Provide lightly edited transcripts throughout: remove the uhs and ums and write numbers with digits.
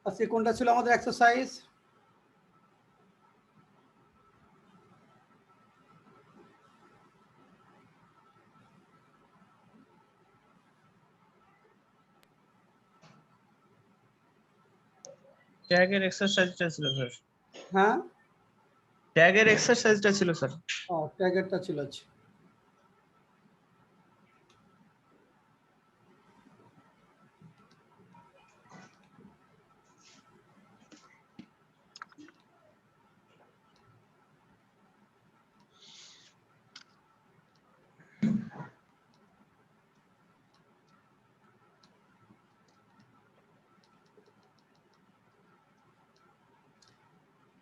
আজকে কোনটা ছিল আমাদের এক্সারসাইজ? ট্যাগের এক্সারসাইজটা ছিল স্যার। হ্যাঁ, ট্যাগের এক্সারসাইজটা ছিল স্যার। ট্যাগেরটা ছিল।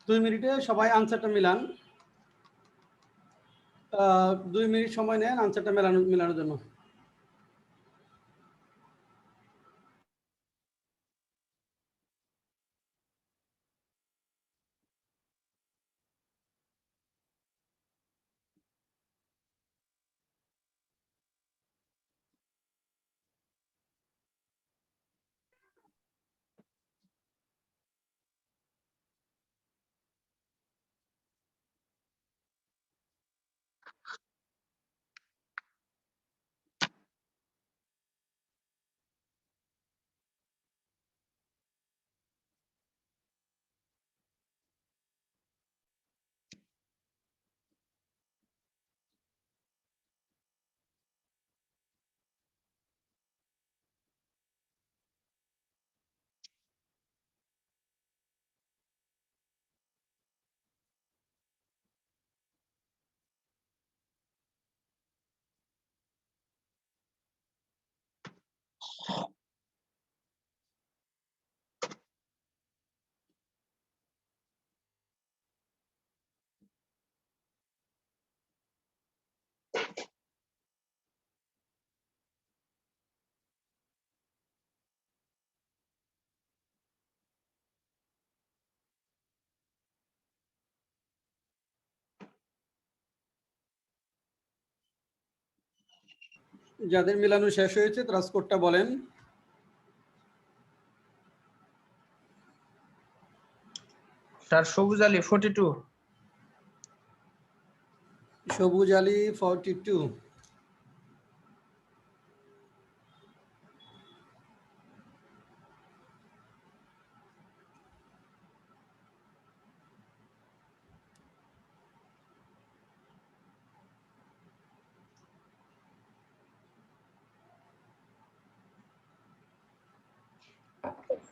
দুই মিনিটে সবাই আনসারটা মিলান। 2 মিনিট সময় নেন আনসারটা মেলানোর জন্য। যাদের মিলানো শেষ হয়েছে তারা স্কোরটা বলেন। স্যার সবুজ আলী 42। সবুজ আলী 42।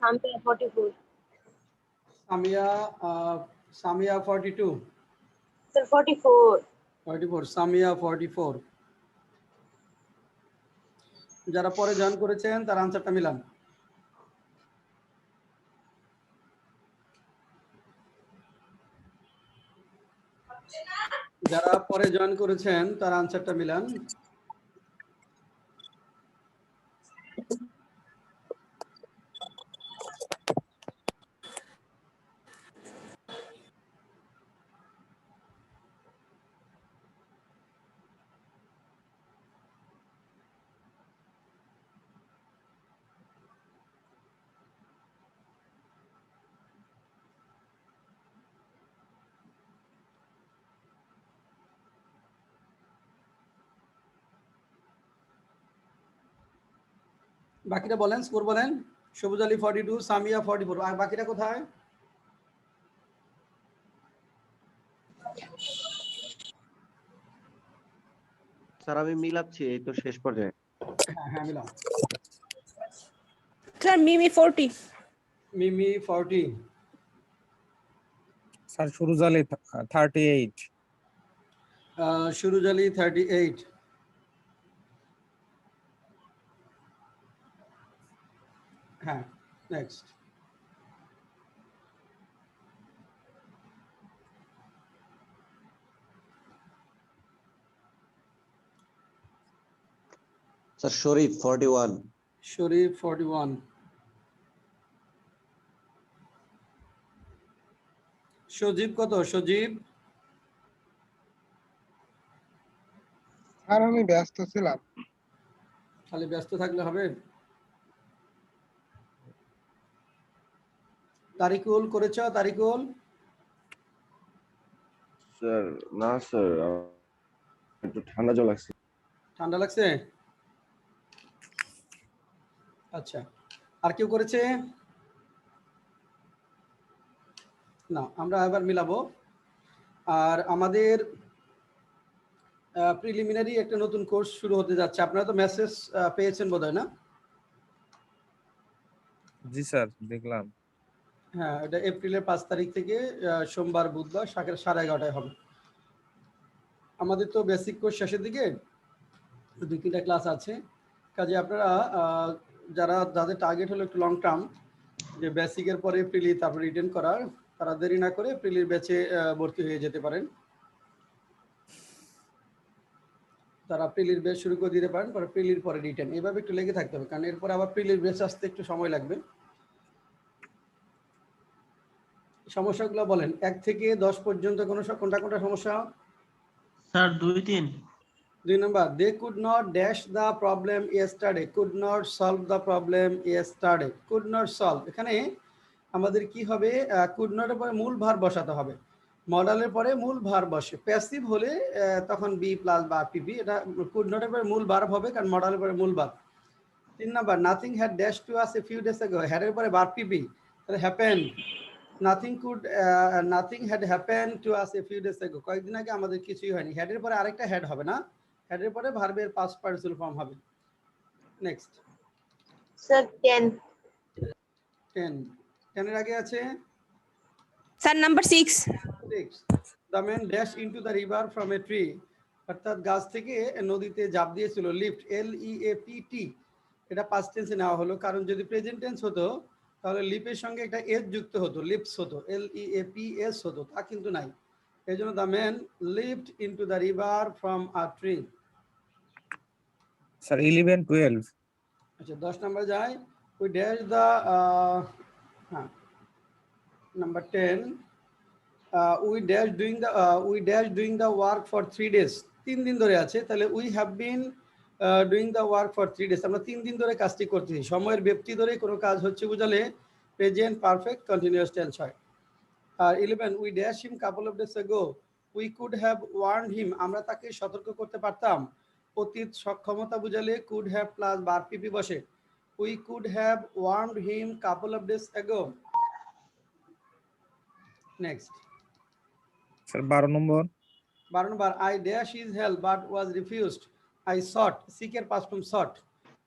Samia 44. সামিয়া 42। Sir 44. 44 সামিয়া 44। যারা পরে জয়েন করেছেন তার আনসারটা মিলান। যারা পরে জয়েন করেছেন তার আনসারটা মিলান। বাকিটা বলেন, স্কোর বলেন। সবুজ আলী 42, সামিয়া 44। আর বাকিটা কোথায়? স্যার আমি মিলাচ্ছি, এই তো শেষ পর্যায়ে। হ্যাঁ মিলাও। স্যার মিমি 40। মিমি 40। স্যার সুরুজ আলী 38। সুরুজ আলী 38। হ্যাঁ, নেক্সট। স্যার শরীফ 41। শরীফ 41। সজীব কত? সজীব? আর আমি ব্যস্ত ছিলাম। খালি ব্যস্ত থাকলে হবে? তারিকুল করেছো? তারিকুল স্যার না স্যার, একটু ঠান্ডা জল লাগছে। ঠান্ডা লাগছে? আচ্ছা, আর কেউ করেছে? না, আমরা এবার মিলাবো। আর আমাদের প্রিলিমিনারি একটা নতুন কোর্স শুরু হতে যাচ্ছে। আপনারা তো মেসেজ পেয়েছেন বোধহয়, না? জি স্যার, দেখলাম। হ্যাঁ, এটা এপ্রিলের 5 তারিখ থেকে সোমবার বুধবার 11:30 হবে। আমাদের তো বেসিক কোর্স শেষের দিকে 2-3টা ক্লাস আছে। কাজে আপনারা যাদের টার্গেট হলো একটু লং টার্ম, যে বেসিকের পরে প্রিলি তারপর রিটেন করার, তারা দেরি না করে প্রিলির ব্যাচে ভর্তি হয়ে যেতে পারেন। তারা প্রিলির ব্যাচ শুরু করে দিতে পারেন, পরে প্রিলির পরে রিটেন, এইভাবে একটু লেগে থাকতে হবে, কারণ এরপরে আবার প্রিলির ব্যাচ আসতে একটু সময় লাগবে। সমস্যাগুলো বলেন 1 থেকে 10 পর্যন্ত কোনটা সমস্যা? Sir 2-3। 2 number, they could not dash the problem yesterday, could not solve the problem yesterday, could not solve। এখানে আমাদের কি হবে, could not এর পরে মূল ভার বসাতে হবে। মডালের পরে মূল ভার বসে, প্যাসিভ হলে তখন বি প্লাস বা পিপি। এটা could not এর পরে মূল ভার্ব হবে, কারণ মডালের পরে মূল verb. 3 number, nothing had dashed to us a few days ago, had এর পরে ভার্ব পিপি, তাহলে happened। nothing had happened to us a few days ago, কয়েকদিন আগে আমাদের কিছুই হয়নি। হেড এর পরে আরেকটা হেড হবে না, হেড এর পরে ভার্বের পাস্ট পার্টিসিপল ফর্ম হবে। Next, Sir, 10. 10 এর আগে আছে Sir, number 6. 6, the man dash into the river from a tree, অর্থাৎ গাছ থেকে নদীতে ঝাঁপ দিয়েছিল। লিফট, LEAPT, এটা পাস্ট টেন্সে নেওয়া হলো, কারণ যদি প্রেজেন্ট টেন্স হতো তাহলে লিপের সঙ্গে একটা এস যুক্ত হতো, লিপস হতো, LEAPS হতো, তা কিন্তু নাই। এই জন্য the man lift into the river from a tree. Sir 11, 12। আচ্ছা, 10 নাম্বার যায়, উই ড্যাশ দ্য, হ্যাঁ, number 10, we dash doing the work for 3 days, 3 দিন ধরে আছে, তাহলে we have been doing the work for 3 days, আমরা 3 দিন ধরে কাজটি করতেছি। সময়ের ব্যক্তি ধরে কোনো কাজ হচ্ছে বুঝালে প্রেজেন্ট পারফেক্ট কন্টিনিউয়াস টেন্স হয়। আর 11, we dash him couple of days ago, we could have warned him, আমরা তাকে সতর্ক করতে পারতাম। অতীত সক্ষমতা বুঝালে could have plus verb PP বসে, we could have warned him couple of days ago. Next, sir 12 number. 12 number, I dash his help but was refused, I sought, সিকের past form sought,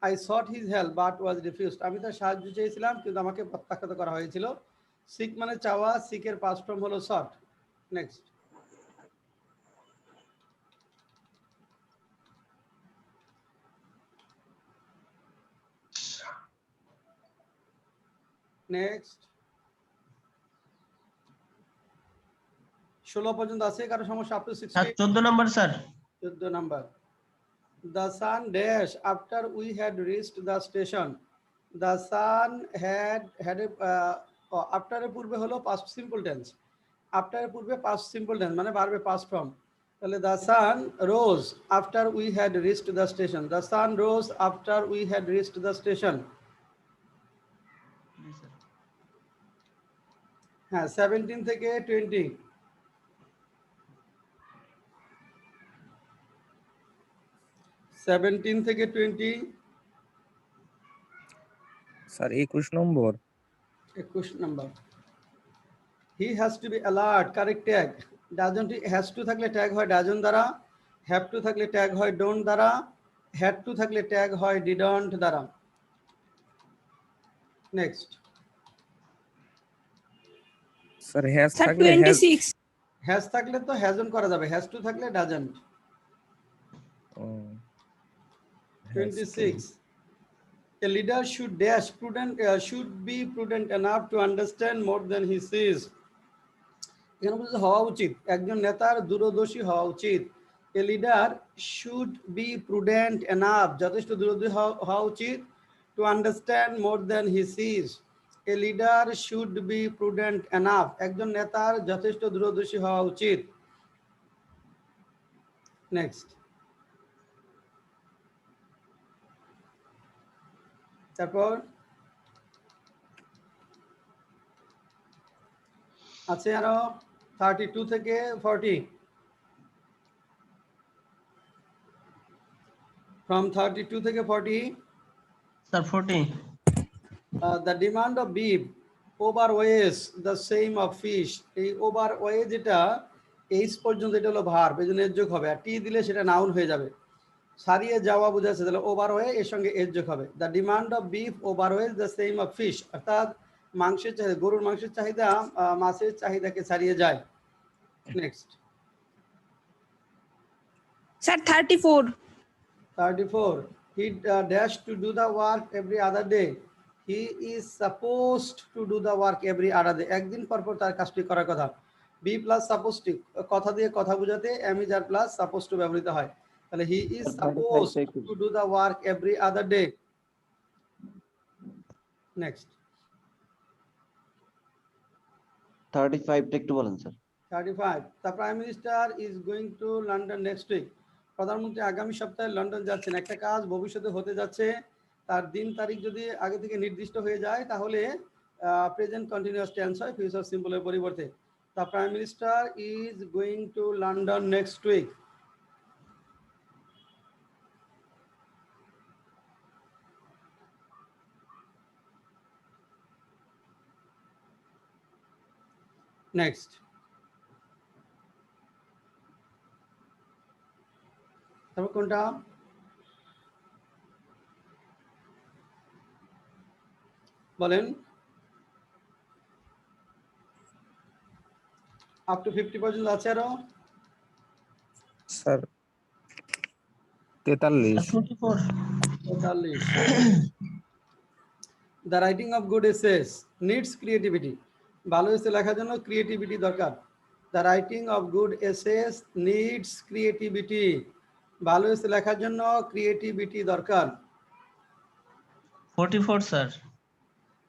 I sought his help but was refused, আমি তার সাহায্য চেয়েছিলাম কিন্তু আমাকে প্রত্যাখ্যাত করা হয়েছিল। সিক মানে চাওয়া, সিকের পাস্ট ফর্ম হলো সট। নেক্সট, নেক্সট 16 পর্যন্ত আছে, কারো সমস্যা? Up to sir 16। 14 number sir. 14 number, the sun dash after we had reached the station, the sun had after এর পূর্বে হলো past simple tense, after এর পূর্বে past simple tense মানে ভার্বের past form, তাহলে the sun rose after we had reached the station, the sun rose after we had reached the station। হ্যাঁ, 17 থেকে 20, 17 থেকে 20, sir 21 number. 21 number, he has to be alert, correct tag, doesn't, has to থাকলে tag হয় doesn't দ্বারা, have to থাকলে tag হয় don't দ্বারা, had to থাকলে ট্যাগ হয় didn't দ্বারা। নেক্সট, স্যার হ্যাজ Sir, থাকলে হ্যাজ। 26. has থাকলে তো hasn't করা যাবে, has to থাকলে doesn't। 26, a leader should dash prudent, should be prudent enough to understand more than he sees, এখানে বলছে হওয়া উচিত, একজন নেতার দূরদর্শী হওয়া উচিত। A leader should be prudent enough, যথেষ্ট দূরদর্শী হওয়া উচিত, to understand more than he sees. A leader should be prudent enough, একজন নেতার যথেষ্ট দূরদর্শী হওয়া উচিত। নেক্সট, তারপর আছে আরো 32 থেকে 40 from 32 থেকে 40 sir 40 the demand of beef overweighs the same of fish এই overweigh যেটা এইচ পর্যন্ত এটা হলো ভার্ব এজন্য এর যোগ হবে আর টি দিলে সেটা নাউন হয়ে যাবে সারিয়ে যাওয়া বোঝাচ্ছে তাহলে ওভারওয়ে এর সঙ্গে এর যোগ হবে the demand of beef overweighs the same of fish অর্থাৎ মাংসের চাহিদা গরুর মাংসের চাহিদা মাছের চাহিদাকে ছাড়িয়ে যায় next Sir, 34. 34 he dash to do the work every other day he is supposed to do the work every other day একদিন পর পর তার কাজটি করার কথা বি প্লাস সাপোজড কথা দিয়ে কথা বোঝাতে am is are plus suppose to ব্যবহৃত হয় তাহলে he is supposed to do the work every other day next 35 টা একটু বলেন sir 35 the prime minister is going to london next week প্রধানমন্ত্রী আগামী সপ্তাহে লন্ডন যাচ্ছেন একটা কাজ ভবিষ্যতে হতে যাচ্ছে তার দিন তারিখ যদি আগে থেকে নির্দিষ্ট হয়ে যায় তাহলে প্রেজেন্ট কন্টিনিউয়াস টেন্স হয় ফিউচার সিম্পলের পরিবর্তে the prime minister is going to london next week next তারপর কোনটা বলেন আপ টু 50 পর্যন্ত আছে আরো sir 43 24 40 the writing of good essays needs creativity ভালো এসে লেখার জন্য ক্রিয়েটিভিটি দরকার the writing of good essays needs creativity ভালো এসে লেখার জন্য ক্রিয়েটিভিটি দরকার 44 sir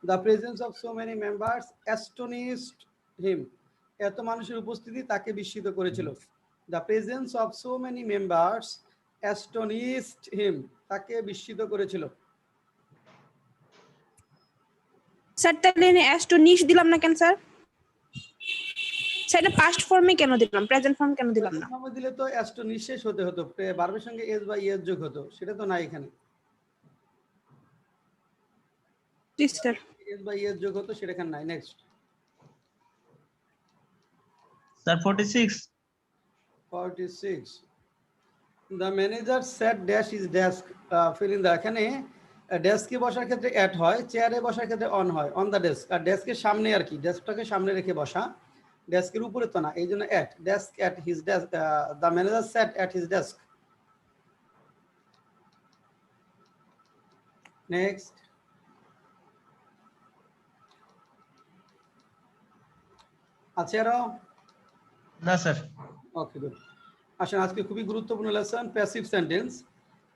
the presence of so many members astonished him এত মানুষের উপস্থিতি তাকে বিস্মিত করেছিল the presence of so many members astonished him তাকে বিস্মিত করেছিল Sir, তাহলে অ্যাস্টোনিশ দিলাম না কেন স্যার? স্যার এটা পাস্ট ফর্মে কেন দিলাম? প্রেজেন্ট ফর্ম কেন দিলাম না? নামে দিলে তো অ্যাস্টোনিশেষ হতে হতো ভার্বের সঙ্গে এস বা ইয়েস যোগ হতো সেটা তো নাই এখানে জি স্যার। এস বা ইয়েস যোগ হতো সেটা এখানে নাই next sir 46 46 the manager sat dash his desk fill in the এখানে ডেস্কে বসার ক্ষেত্রে অ্যাট হয় চেয়ারে বসার ক্ষেত্রে অন হয় অন দা ডেস্ক আর ডেস্কের সামনে আর কি ডেস্কটাকে সামনে রেখে বসা ডেস্কের উপরে তো না এইজন্য at desk at his desk the manager sat at his desk next আছে আরো না স্যার ওকে গুড আসেন আজকে খুবই গুরুত্বপূর্ণ lesson passive sentence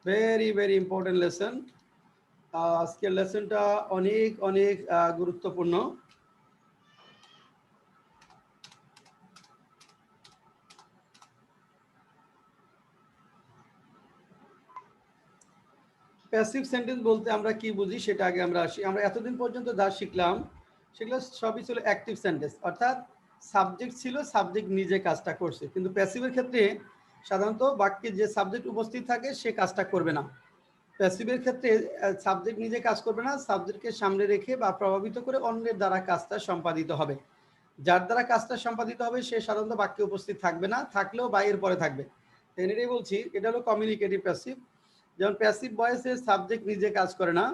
very very important lesson আজকের লেসনটা অনেক অনেক গুরুত্বপূর্ণ প্যাসিভ সেন্টেন্স বলতে আমরা কি বুঝি সেটা আগে আমরা আসি আমরা এতদিন পর্যন্ত যা শিখলাম সেগুলো সবই ছিল অ্যাক্টিভ সেন্টেন্স অর্থাৎ সাবজেক্ট ছিল সাবজেক্ট নিজে কাজটা করছে কিন্তু প্যাসিভের ক্ষেত্রে সাধারণত বাক্যে যে সাবজেক্ট উপস্থিত থাকে সে কাজটা করবে না প্যাসিভের ক্ষেত্রে সাবজেক্ট নিজে কাজ করবে না সাবজেক্টকে সামনে রেখে বা প্রভাবিত করে অন্যের দ্বারা কাজটা সম্পাদিত হবে যার দ্বারা কাজটা সম্পাদিত হবে সে সাধারণত বাক্যে উপস্থিত থাকবে না থাকলেও বা এর পরে থাকবে এটাই বলছি এটা হলো কমিউনিকেটিভ প্যাসিভ যেমন প্যাসিভ ভয়েসে সাবজেক্ট নিজে কাজ করে না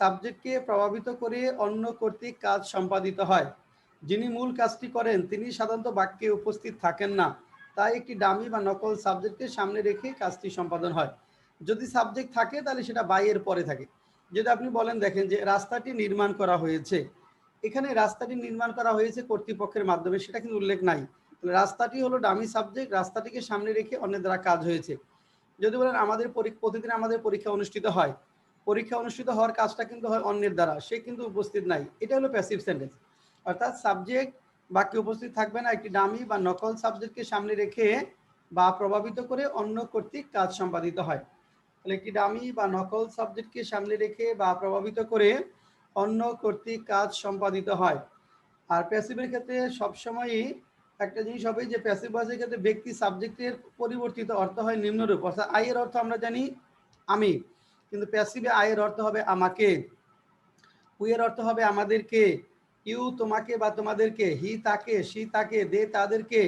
সাবজেক্টকে প্রভাবিত করে অন্য কর্তৃক কাজ সম্পাদিত হয় যিনি মূল কাজটি করেন তিনি সাধারণত বাক্যে উপস্থিত থাকেন না তাই একটি ডামি বা নকল সাবজেক্টকে সামনে রেখে কাজটি সম্পাদন হয় যদি সাবজেক্ট থাকে তাহলে সেটা বাইয়ের পরে থাকে যদি আপনি বলেন দেখেন যে রাস্তাটি নির্মাণ করা হয়েছে এখানে রাস্তাটি নির্মাণ করা হয়েছে কর্তৃপক্ষের মাধ্যমে সেটা কিন্তু উল্লেখ নাই তাহলে রাস্তাটি হলো ডামি সাবজেক্ট রাস্তাটিকে সামনে রেখে অন্যের দ্বারা কাজ হয়েছে যদি বলেন আমাদের প্রতিদিন আমাদের পরীক্ষা অনুষ্ঠিত হয় পরীক্ষা অনুষ্ঠিত হওয়ার কাজটা কিন্তু হয় অন্যের দ্বারা সে কিন্তু উপস্থিত নাই এটা হলো প্যাসিভ সেন্টেন্স অর্থাৎ সাবজেক্ট বাক্যে উপস্থিত থাকবে না একটি ডামি বা নকল সাবজেক্টকে সামনে রেখে বা প্রভাবিত করে অন্য কর্তৃক কাজ সম্পাদিত হয় তাহলে একটি ডামি বা নকল সাবজেক্টকে সামনে রেখে বা প্রভাবিত করে অন্য কর্তৃক কাজ সম্পাদিত হয় আর প্যাসিভের ক্ষেত্রে সবসময়ই একটা জিনিস হবে যে প্যাসিভ ভয়েসের ক্ষেত্রে ব্যক্তি সাবজেক্টের পরিবর্তিত অর্থ হয় নিম্নরূপ, অর্থাৎ আই এর অর্থ আমরা জানি আমি, কিন্তু প্যাসিভে আই এর অর্থ হবে আমাকে, উই এর অর্থ হবে আমাদেরকে, ইউ তোমাকে বা তোমাদেরকে, হি তাকে, সি তাকে, দে তাদেরকে,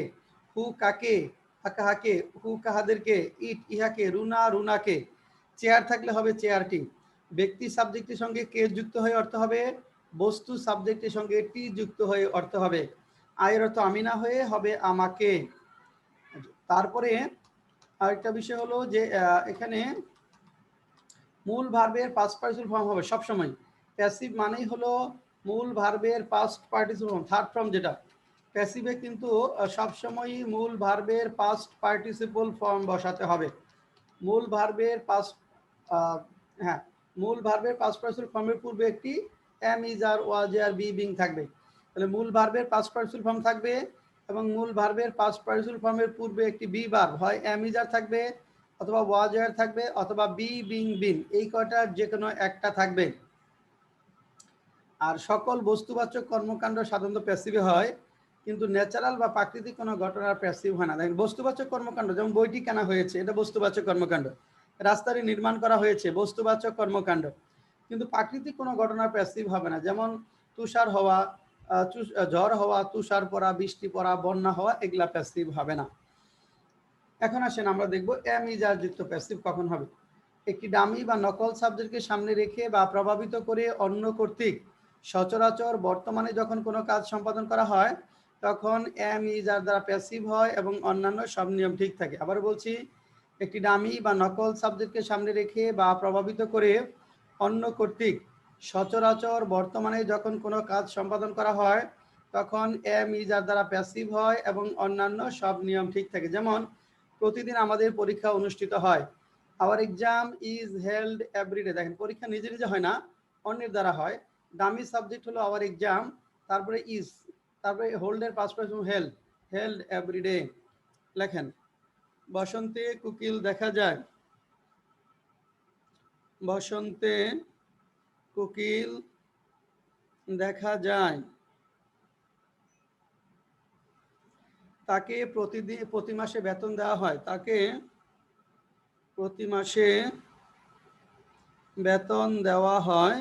হু কাকে বা কাহাকে, হু কাহাদেরকে, ইট ইহাকে, রুনা রুনাকে। চেয়ার থাকলে হবে চেয়ারটি। ব্যক্তি সাবজেক্টের সঙ্গে কে যুক্ত হয়ে অর্থ হবে বস্তু সাবজেক্টের সঙ্গে টি যুক্ত হয়ে অর্থ হবে আয়ের অর্থ আমি না হয়ে হবে আমাকে। তারপরে আরেকটা বিষয় হলো যে এখানে মূল ভার্বের পাস্ট পার্টিসিপল ফর্ম হবে সবসময়। প্যাসিভ মানেই হলো মূল ভার্বের past participle form, third form যেটা। প্যাসিভে কিন্তু সবসময়ই মূল ভার্বের পাস্ট পার্টিসিপল ফর্ম বসাতে হবে। মূল ভার্বের পাস্ট হ্যাঁ, মূল ভার্বের পাস্ট পার্টিসিপল ফর্মের পূর্বে একটি এম ইজ আর ওয়াজ আর বি বিং থাকবে। তাহলে মূল ভার্বের পাস্ট পার্টিসিপল ফর্ম থাকবে এবং মূল ভার্বের পাস্ট পার্টিসিপল ফর্মের পূর্বে একটি বি ভার্ব, হয় এম ইজ আর থাকবে অথবা ওয়াজ আর থাকবে অথবা বি বিং বিন, এই কয়টার যে কোনো একটা থাকবে। আর সকল বস্তুবাচক কর্মকাণ্ড সাধারণত প্যাসিভে হয়, কিন্তু ন্যাচারাল বা প্রাকৃতিক কোনো ঘটনার প্যাসিভ হয় না। দেখেন বস্তুবাচক কর্মকাণ্ড যেমন বইটি কেনা হয়েছে, এটা বস্তুবাচক কর্মকাণ্ড। রাস্তাটি নির্মাণ করা হয়েছে, বস্তুবাচক কর্মকাণ্ড। কিন্তু প্রাকৃতিক কোনো ঘটনার প্যাসিভ হবে না, যেমন তুষার হওয়া, ঝড় হওয়া, তুষার পড়া, বৃষ্টি পড়া, বন্যা হওয়া, এগুলা প্যাসিভ হবে না। এখন আসেন আমরা দেখব এম ইজ আর যুক্ত প্যাসিভ কখন হবে। একটি ডামি বা নকল সাবজেক্টকে সামনে রেখে বা প্রভাবিত করে অন্য কর্তৃক সচরাচর বর্তমানে যখন কোনো কাজ সম্পাদন করা হয় তখন এম ইজ আর দ্বারা প্যাসিভ হয় এবং অন্যান্য সব নিয়ম ঠিক থাকে। আবার বলছি, একটি ডামি বা নকল সাবজেক্টকে সামনে রেখে বা প্রভাবিত করে অন্য কর্তৃক সচরাচর বর্তমানে যখন কোনো কাজ সম্পাদন করা হয় তখন এম ইজ আর দ্বারা প্যাসিভ হয় এবং অন্যান্য সব নিয়ম ঠিক থাকে। যেমন প্রতিদিন আমাদের পরীক্ষা অনুষ্ঠিত হয়, our exam is held everyday. দেখেন পরীক্ষা নিজে নিজে হয় না, অন্যের দ্বারা হয়। ডামি সাবজেক্ট হলো আওয়ার এক্সাম, তারপরে ইজ, তারপরে হোল্ডের past person held, held everyday. লেখেন বসন্তে কোকিল দেখা যায়, বসন্তে কোকিল দেখা যায়। তাকে প্রতি মাসে বেতন দেওয়া হয়, তাকে প্রতি মাসে বেতন দেওয়া হয়।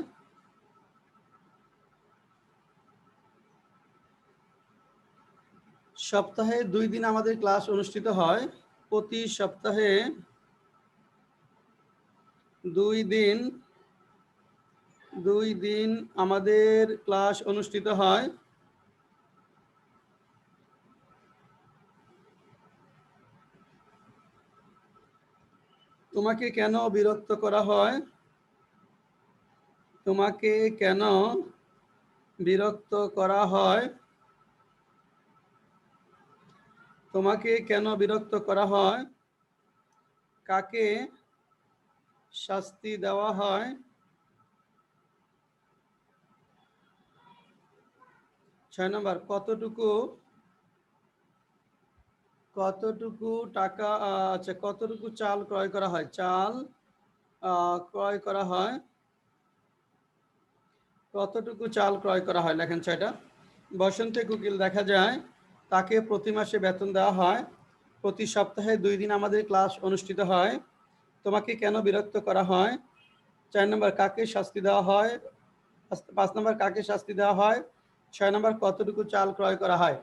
সপ্তাহে 2 দিন আমাদের ক্লাস অনুষ্ঠিত হয়, প্রতি সপ্তাহে 2 দিন আমাদের ক্লাস অনুষ্ঠিত হয়। তোমাকে কেন বিরক্ত করা হয়, তোমাকে কেন বিরক্ত করা হয়, তোমাকে কেন বিরক্ত করা হয়, কাকে শাস্তি দেওয়া হয়, 6 নম্বর কতটুকু টাকা আচ্ছা কতটুকু চাল ক্রয় করা হয়, চাল ক্রয় করা হয়, কতটুকু চাল ক্রয় করা হয়। লেখেন 6টা। বসন্তে কোকিল দেখা যায়, তাকে প্রতি মাসে বেতন দেওয়া হয়, প্রতি সপ্তাহে 2 দিন আমাদের ক্লাস অনুষ্ঠিত হয়, তোমাকে কেন বিরক্ত করা হয়, 4 নম্বর কাকে শাস্তি দেওয়া হয়, 5 নম্বর কাকে শাস্তি দেওয়া হয়, 6 নম্বর কতটুকু চাল ক্রয় করা হয়।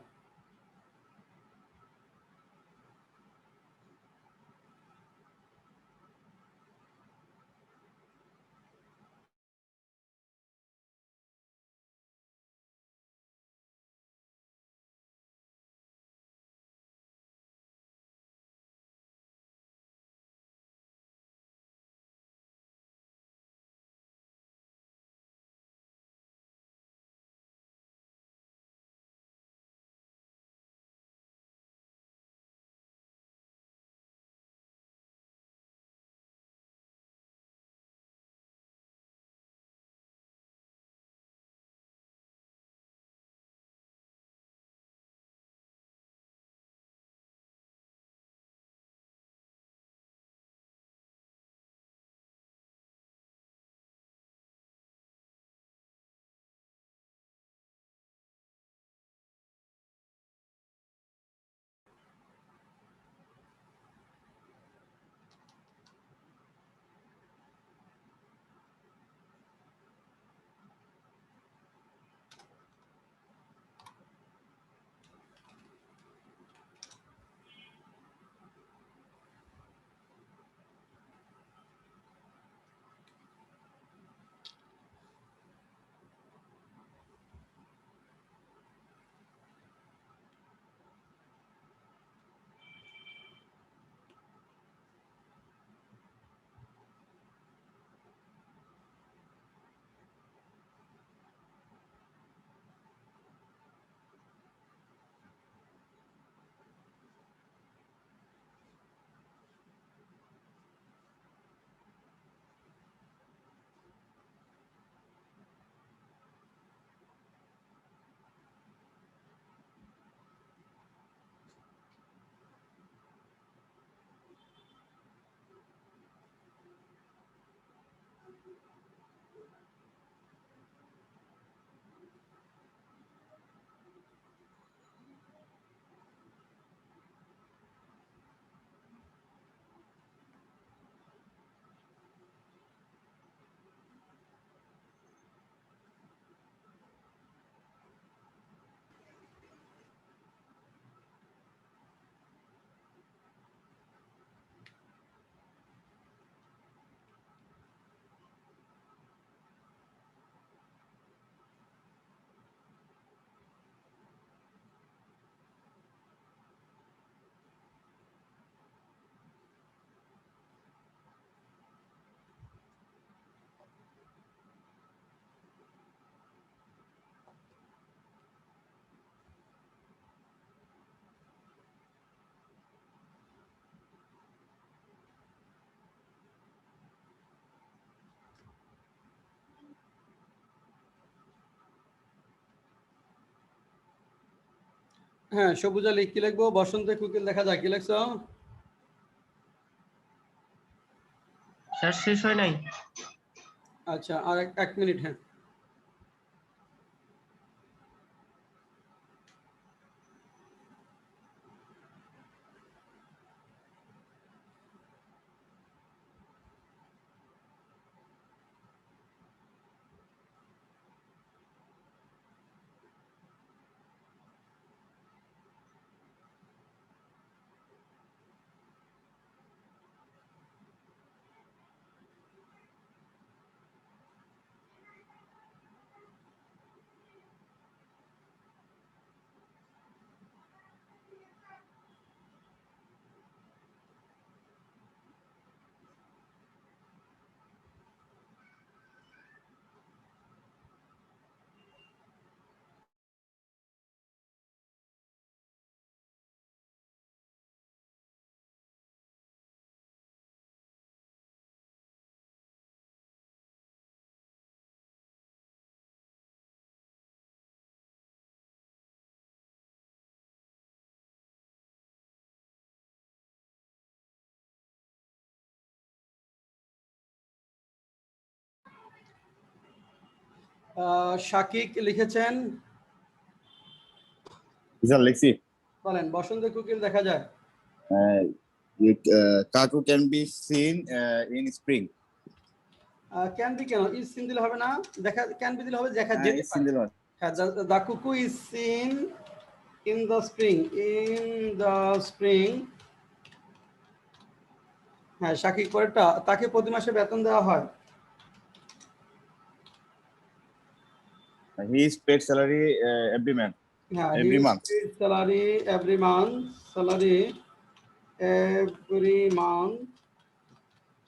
হ্যাঁ, সবুজ আলী কি লিখবো? বসন্তে কোকিল দেখা যায়, কি লিখছো? স্যার শেষ হয় নাই। আচ্ছা, আর এক মিনিট। হ্যাঁ, শাকিক লিখেছেন, স্যার লিখছি। বলেন বসন্তে কোকিল দেখা যায়। কাকু can be seen in spring. Can be কেন, ইজ সিন দিলে হবে না? দেখা, ক্যান বি দিলে হবে দেখা যেতে সিন পারে। দিল। হ্যাঁ, the cuckoo is seen in the spring, in the spring. হ্যাঁ, শাকিক পরেরটা, তাকে প্রতি মাসে বেতন দেওয়া হয়। He is paid salary every man হ্যাঁ, every month. Salary every month, salary every month.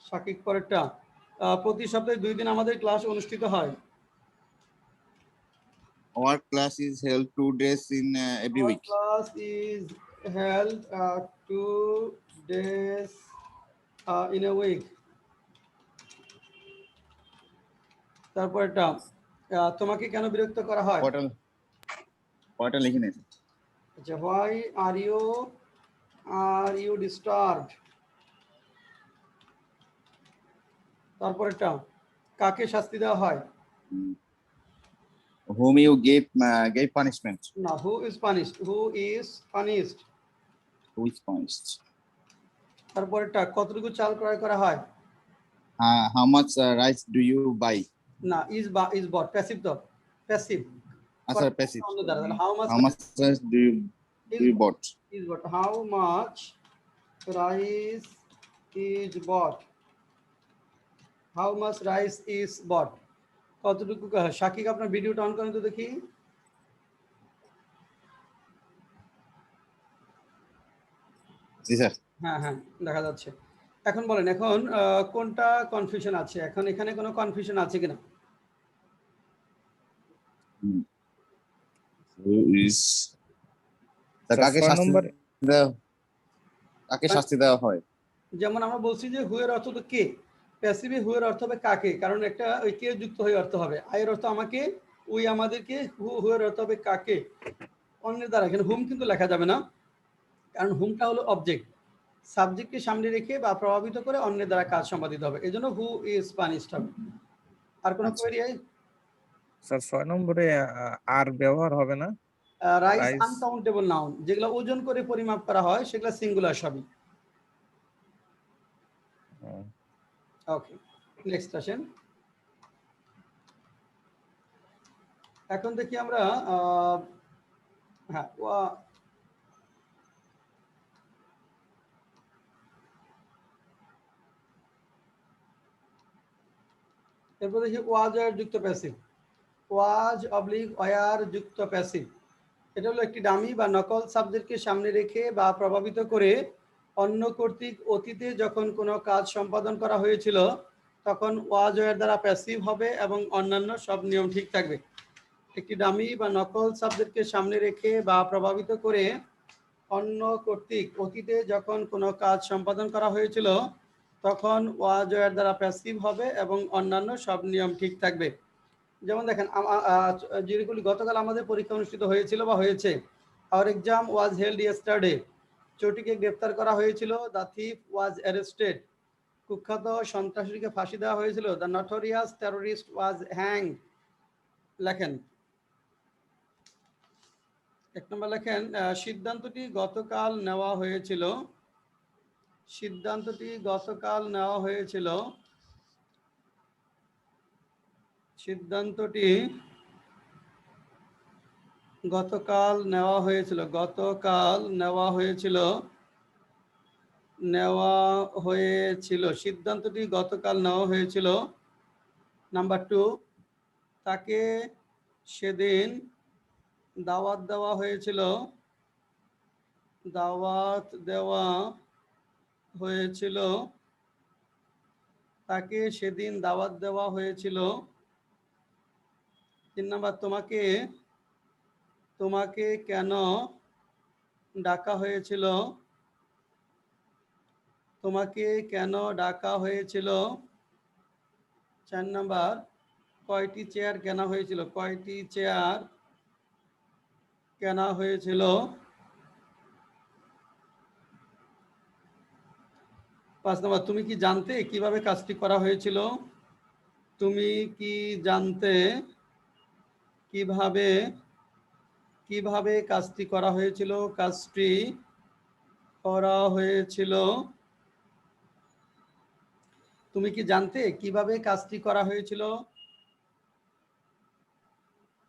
শাকিক পরেরটা, প্রতি সপ্তাহে 2 দিন আমাদের ক্লাস অনুষ্ঠিত হয়। Our class is held 2 days in every Our week. class is held 2 days in a week. তারপরটা, তোমাকে কেন বিরক্ত করা হয়? কয়টা লিখে নিয়েছে? আচ্ছা, why are you disturbed? তারপরটা, কাকে শাস্তি দেওয়া হয়? Whom you gave punishment. না, who is punished? Who is punished? Who is punished? তারপরটা, কতটুকু চাল ক্রয় করা হয়? How much rice do you buy? না, is bought, passive তো, passive। আচ্ছা, passive. how much rice do you bought? is bought, how much rice is bought, how much rice is bought। কতটুকু, শাকিক আপনার ভিডিওটা অন করেন তো দেখি। জি স্যার। হ্যাঁ হ্যাঁ, দেখা যাচ্ছে। এখন বলেন, এখন কোনটা কনফিউশন আছে? এখন এখানে কোনো কনফিউশন আছে কিনা? Who is স্যার, কাকে 6 নম্বর শাস্তি দেওয়া হয়? যেমন আমরা বলছি যে হু এর অর্থ তো কে, প্যাসিভে হু এর অর্থ হবে কাকে, কারণ একটা ওই কে যুক্ত হয়ে অর্থ হবে। আই এর অর্থ আমাকে, উই আমাদেরকে, হু এর অর্থ হবে কাকে, অন্যের দ্বারা। এখানে হুম কিন্তু লেখা যাবে না, কারণ হুমটা হলো অবজেক্ট, সাবজেক্টকে সামনে রেখে বা প্রভাবিত করে অন্যের দ্বারা কাজ সম্পাদিত হবে, এজন্য হু ইজ পানিশড হবে। আর কোনো কোয়েরি? স্যার 6 নম্বরে আর ব্যবহার হবে না। Rice Rice. আনকাউন্টেবল নাউন, যেগুলো ওজন করে পরিমাপ করা হয় সেগুলো সিঙ্গুলার সবই। ওকে, নেক্সট আসেন। এখন দেখি আমরা হ্যাঁ, এরপর দেখি ওয়াজ ওয়ার যুক্ত প্যাসিভ, ওয়াজ অবলিক ওয়ার যুক্ত প্যাসিভ। এটা হলো একটি ডামি বা নকল সাবজেক্টকে সামনে রেখে বা প্রভাবিত করে অন্য কর্তৃক অতীতে যখন কোনো কাজ সম্পাদন করা হয়েছিল তখন ওয়াজ ওয়ার দ্বারা প্যাসিভ হবে এবং অন্যান্য সব নিয়ম ঠিক থাকবে। একটি ডামি বা নকল সাবজেক্টকে সামনে রেখে বা প্রভাবিত করে অন্য কর্তৃক অতীতে যখন কোনো কাজ সম্পাদন করা হয়েছিল তখন ওয়াজ ওয়ার দ্বারা প্যাসিভ হবে এবং অন্যান্য সব নিয়ম ঠিক থাকবে। যেমন দেখেন, যেগুলি গতকাল আমাদের পরীক্ষা অনুষ্ঠিত হয়েছিল বা হয়েছে, Our exam was held yesterday. চোরটিকে গ্রেফতার করা হয়েছিল। The thief was arrested. কুখ্যাত সন্ত্রাসীকে ফাঁসি দেওয়া হয়েছিল। The notorious terrorist was hanged. লেখেন। 1 নম্বর লেখেন, সিদ্ধান্তটি গতকাল নেওয়া হয়েছিল। সিদ্ধান্তটি গতকাল নেওয়া হয়েছিল। সিদ্ধান্তটি গতকাল নেওয়া হয়েছিল। গতকাল নেওয়া হয়েছিল। নেওয়া হয়েছিল। সিদ্ধান্তটি গতকাল নেওয়া হয়েছিল। নাম্বার 2, তাকে সেদিন দাওয়াত দেওয়া হয়েছিল। দাওয়াত দেওয়া হয়েছিল। তাকে সেদিন দাওয়াত দেওয়া হয়েছিল। 3 নাম্বার, তোমাকে তোমাকে কেন ডাকা হয়েছিল? তোমাকে কেন ডাকা হয়েছিল? 4 নাম্বার, কয়টি চেয়ার কেনা হয়েছিল? কয়টি চেয়ার কেনা হয়েছিল? 5 নাম্বার, তুমি কি জানতে কিভাবে কাজটি করা হয়েছিল? তুমি কি জানতে কিভাবে কিভাবে কাজটি করা হয়েছিল? কাজটি করা হয়েছিল। তুমি কি জানতে কিভাবে কাজটি করা হয়েছিল?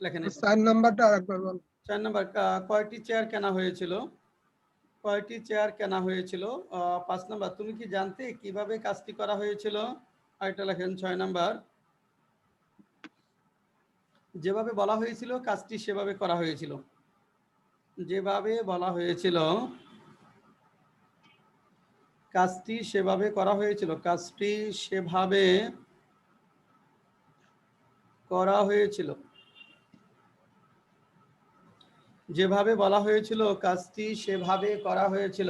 লেখেন। 4 নাম্বারটা আরেকবার বল। 4 নাম্বার, কয়টি চেয়ার কেনা হয়েছিল? কয়টি চেয়ার কেনা হয়েছিল? 5 নাম্বার, তুমি কি জানতে কিভাবে কাজটি করা হয়েছিল? আরেকটা লেখেন। 6 নাম্বার, যেভাবে বলা হয়েছিল কাজটি সেভাবে করা হয়েছিল। যেভাবে বলা হয়েছিল কাজটি সেভাবে করা হয়েছিল। কাজটি সেভাবে করা হয়েছিল। যেভাবে বলা হয়েছিল কাজটি সেভাবে করা হয়েছিল।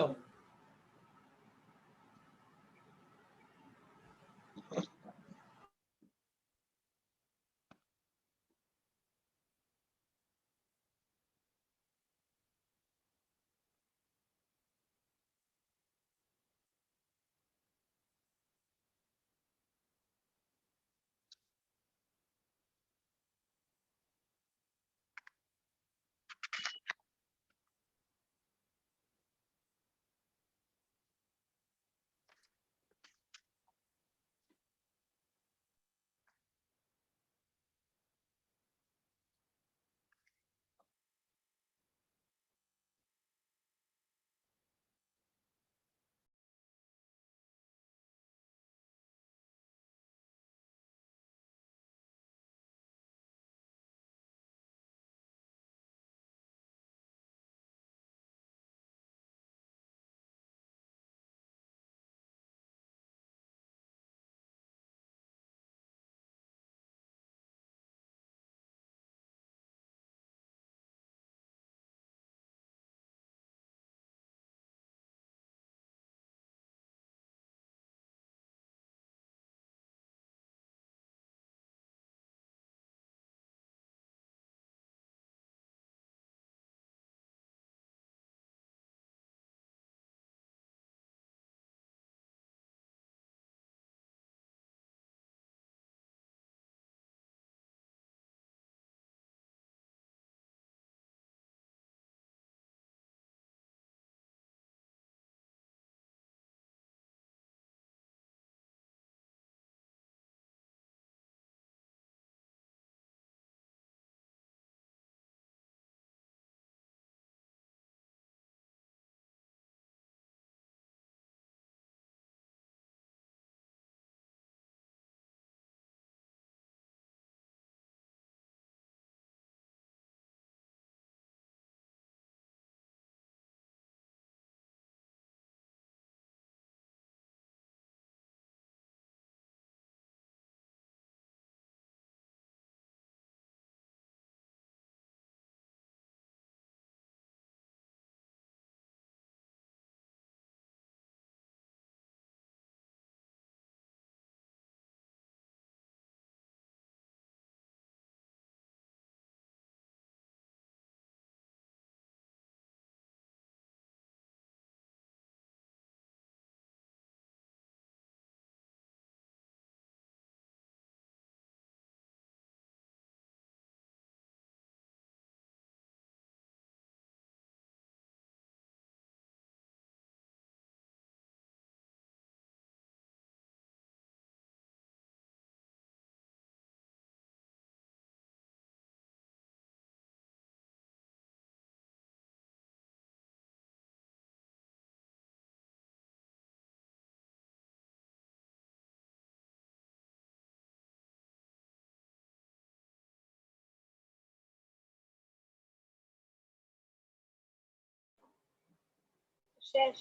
শেষ।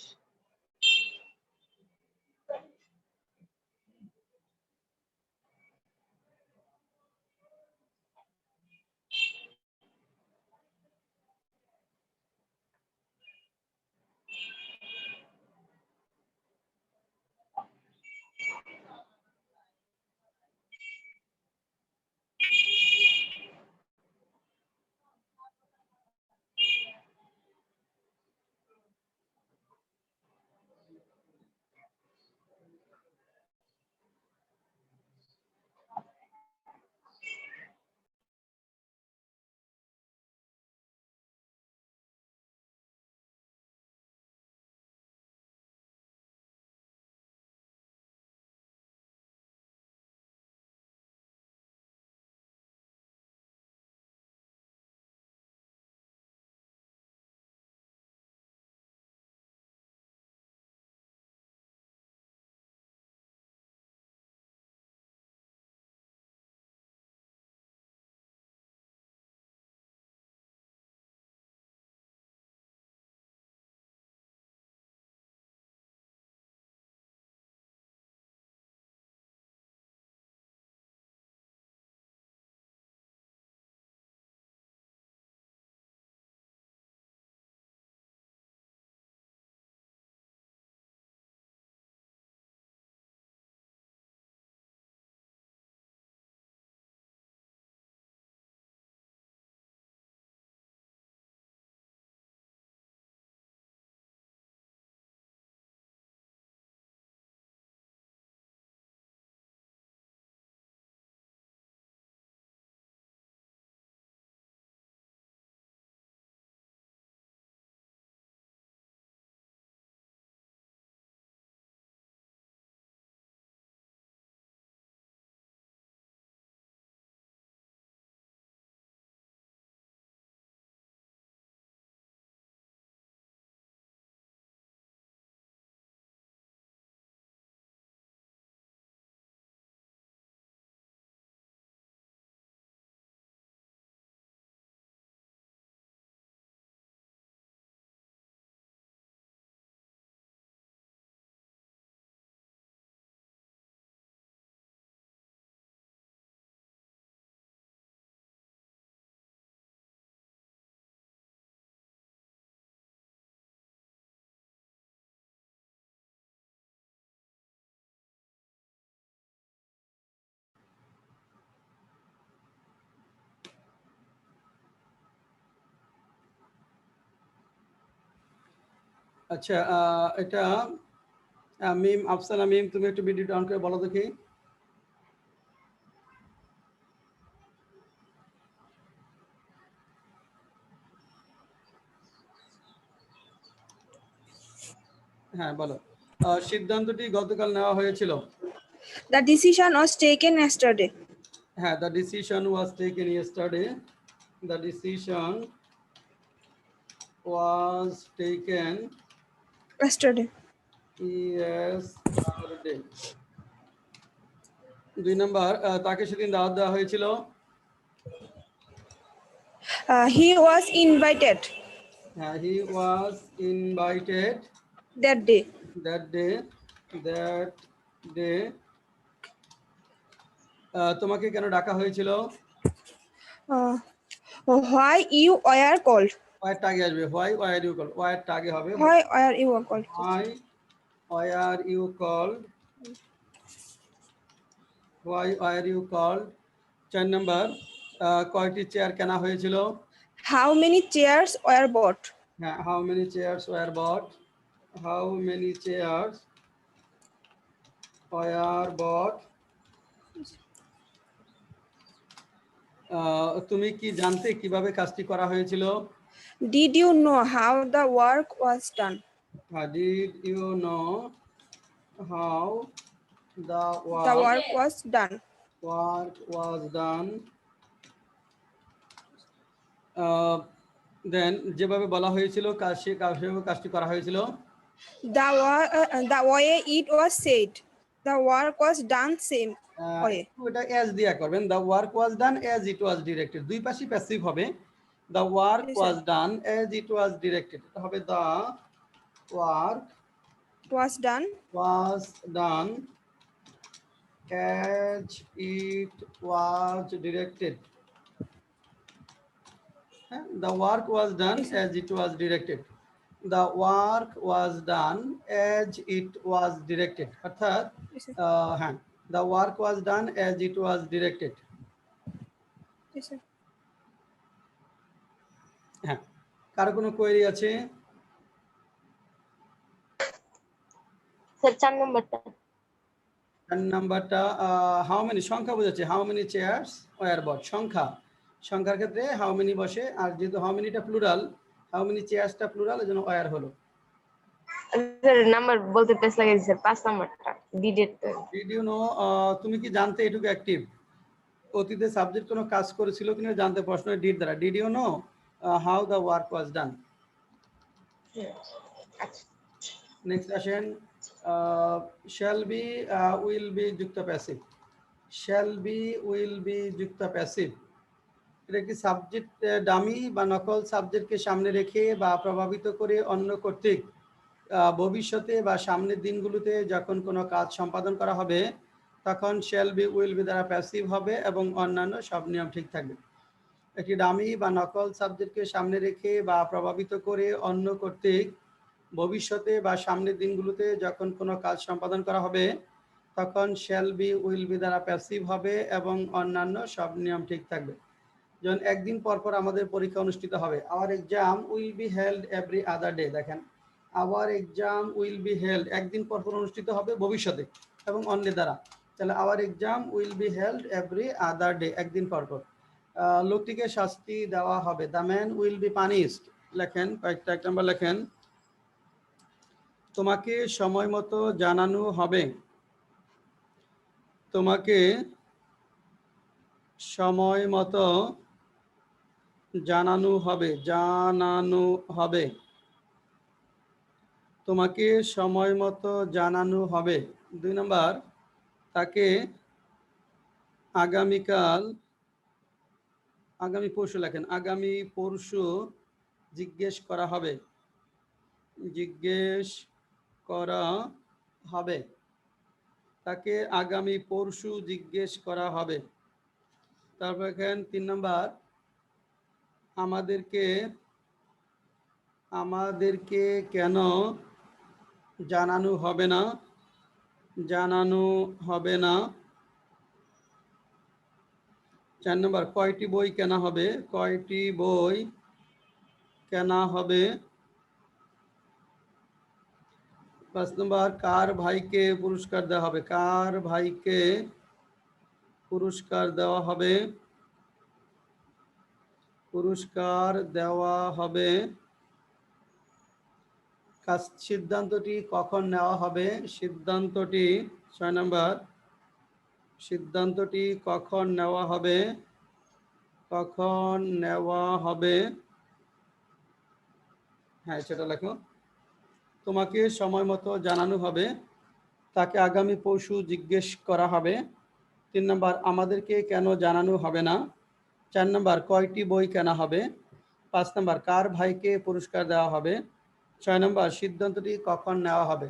আচ্ছা, এটা মিম, আফসানা মিম, তুমি একটু ভিডিওটা অন করে বলো দেখি। হ্যাঁ বলো। সিদ্ধান্তটি গতকাল নেওয়া হয়েছিল। The decision was taken yesterday. হ্যাঁ, the decision was taken yesterday. The decision was taken Yesterday. yesterday. 2 number, তাকে সেদিন দাওয়াত দেওয়া হয়েছিল। He was invited হ্যাঁ, he was invited that day. that day. তোমাকে কেন ডাকা হয়েছিল? Why you were called? Were টাগে আসবে, why were you called, were টাগে হবে Why were you called? why were you called, why were you called. 4 number, কয়টি চেয়ার কেনা হয়েছিল? How many chairs were bought? হ্যাঁ, how many chairs were bought, how many chairs were bought. তুমি কি জানতে কিভাবে কাজটি করা হয়েছিল? Did you know how the work was done? Did you know how the The work was done. work was done. Then যেভাবে বলা হয়েছিল কাজটি করা হয়েছিল। The way it was said, the work was done same way. এটা as দিয়া করবেন, the work was done as it was directed, দুই পাশই প্যাসিভ হবে। The work Yes, was sir. done as it was directed, এটা হবে the work was done was done as it was directed. The work was done Yes, sir. as it was directed. The work was done as it was directed. অর্থাৎ Yes, sir. হ্যাঁ, the work was done as it was directed. Yes, sir. হ্যাঁ, কারো কোনো query আছে? Sir 4 নম্বরটা। চার নাম্বারটা how many সংখ্যা বোঝাচ্ছে, how many chairs were bought, সংখ্যার ক্ষেত্রে হাউ মেনি বসে, আর যেহেতু হাউ মেনিটা প্লুরাল, হাউ মেনি চেয়ার্সটা প্লুরাল, এজন্য ওয়ার হলো। স্যার নাম্বার বলতে পেস লাগাইছি স্যার 5 নম্বরটা। ডিডেট। ডিড ইউ নো, তুমি কি জানতে এটুকু অ্যাক্টিভ? অতীতে সাবজেক্ট কোনো কাজ করেছিল কিনা জানতে প্রশ্ন ডিড দ্বারা। Did you know how the work was done. আচ্ছা। নেক্সট আসেন, শ্যাল বি উইল বি যুক্ত passive. Shall be will be যুক্ত প্যাসিভ, এটা একটি সাবজেক্ট ডামি বা নকল সাবজেক্টকে সামনে রেখে বা প্রভাবিত করে অন্য কর্তৃক ভবিষ্যতে বা সামনের দিনগুলোতে যখন কোনো কাজ সম্পাদন করা হবে তখন শ্যাল বি উইল বি দ্বারা প্যাসিভ হবে এবং অন্যান্য সব নিয়ম ঠিক থাকবে। একটি ডামি বা নকল সাবজেক্টকে সামনে রেখে বা প্রভাবিত করে অন্য কর্তৃক ভবিষ্যতে বা সামনের দিনগুলোতে যখন কোনো কাজ সম্পাদন করা হবে তখন শ্যাল বি উইল বি দ্বারা প্যাসিভ হবে এবং অন্যান্য সব নিয়ম ঠিক থাকবে। যখন একদিন পর পর আমাদের পরীক্ষা অনুষ্ঠিত হবে, our exam will be held every other day. দেখেন, our exam will be held একদিন পর পর অনুষ্ঠিত হবে ভবিষ্যতে এবং অন্যের দ্বারা, তাহলে our exam will be held every other day একদিন পর পর। লোকটিকে শাস্তি দেওয়া হবে, the man will be punished. লেখেন কয়েকটা, এক নম্বর লেখেন তোমাকে সময় মতো জানানো হবে, তোমাকে সময় মতো জানানো হবে, জানানো হবে, তোমাকে সময় মতো জানানো হবে। 2 নম্বর, তাকে আগামীকাল, আগামী পরশু লেখেন, আগামী পরশু জিজ্ঞেস করা হবে, জিজ্ঞেস করা হবে, তাকে আগামী পরশু জিজ্ঞেস করা হবে। তারপর এখানে 3 নম্বর, আমাদেরকে কেন জানানো হবে না, জানানো হবে না। 4 নম্বর, কয়টি বই কেনা হবে, কয়টি বই কেনা হবে। 5 নম্বর, কার ভাইকে পুরস্কার দেওয়া হবে, কার ভাইকে পুরস্কার দেওয়া হবে, পুরস্কার দেওয়া হবে। সিদ্ধান্তটি কখন নেওয়া হবে, সিদ্ধান্তটি 6 নম্বর, সিদ্ধান্তটি কখন নেওয়া হবে, কখন নেওয়া হবে। হ্যাঁ, সেটা লেখো। তোমাকে সময় মতো জানানো হবে, তাকে আগামী পরশু জিজ্ঞেস করা হবে। 3 নম্বর, আমাদেরকে কেন জানানো হবে না। 4 নম্বর, কয়টি বই কেনা হবে। 5 নম্বর, কার ভাইকে পুরস্কার দেওয়া হবে। 6 নম্বর, সিদ্ধান্তটি কখন নেওয়া হবে।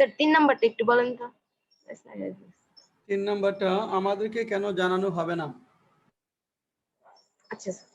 স্যার 3 নাম্বারটা একটু বলেন তো। 3 নাম্বারটা আমাদেরকে কেন জানানো হবে না? আচ্ছা স্যার।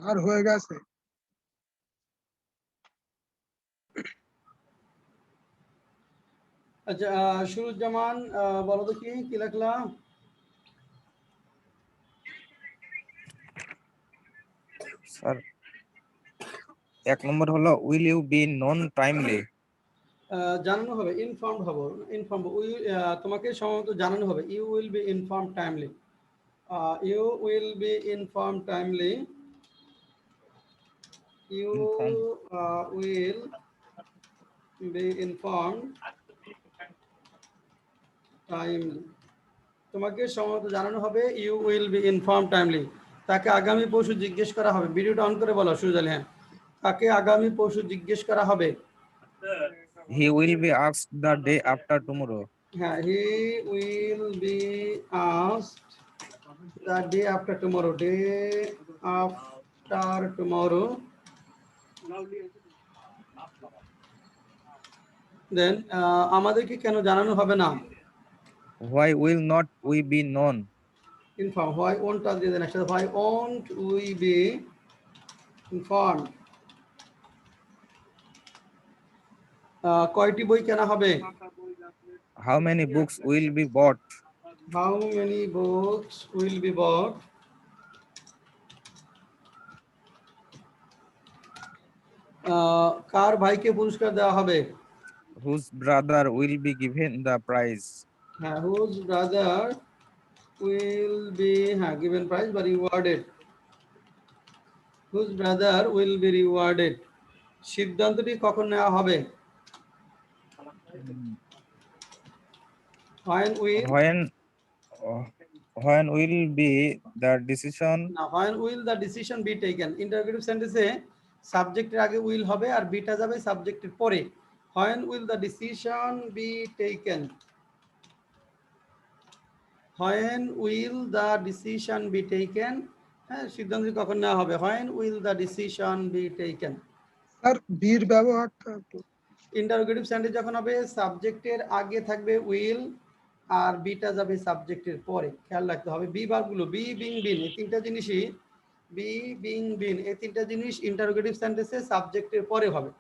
আর হয়ে গেছে। আচ্ছা, সুরুজ্জামান বলো তো কি লেখলা? স্যার 1 নম্বর হলো উইল ইউ বি নন টাইমলি। জানানো হবে, ইনফর্ম হবো, ইনফর্ম তোমাকে সম্ভবত জানানো হবে। You will be inform timely, you will be inform timely, you will be inform timely. তোমাকে সম্ভবত জানানো হবে you will be inform timely. তাকে আগামী পরশু জিজ্ঞেস করা হবে। ভিডিওটা অন করে বলো সুরজ আলী। হ্যাঁ, তাকে আগামী পরশু জিজ্ঞেস করা হবে। He will be asked the day after tomorrow. হ্যাঁ, he will be asked the day after tomorrow, day after tomorrow. দেন আমাদেরকে কেন জানানো হবে না? Why will not we be known. Inform, why won't দিয়ে দেন একসাথে, why won't we be inform. কয়টি বই কেনা হবে? How many books will be bought. How many books will be bought? কার ভাইকে পুরস্কার দেওয়া হবে? Whose brother will be given the prize. হ্যাঁ, whose brother will be given prize বা rewarded. Whose brother will be rewarded. সিদ্ধান্তটি কখন নেওয়া হবে? When will be the decision। না, when will the decision be taken? Interrogative sentence এ সাবজেক্টের আগে will হবে আর বিটা যাবে সাবজেক্টের পরে। When will the decision be taken? When will the decision be taken? হ্যাঁ, সিদ্ধান্ত কখন নেওয়া হবে? When will the decision be taken? Sir বীর ব্যবহারটা তো ইন্টারোগেটিভ সেন্টেন্স যখন হবে সাবজেক্টের আগে থাকবে উইল আর বিটা যাবে সাবজেক্টের পরে। খেয়াল রাখতে হবে বি ভার্বগুলো বি বিং বিন এই তিনটা জিনিসই বি বিং বিন এই তিনটা জিনিস ইন্টারোগেটিভ সেন্টেন্সে সাবজেক্টের পরে হবে।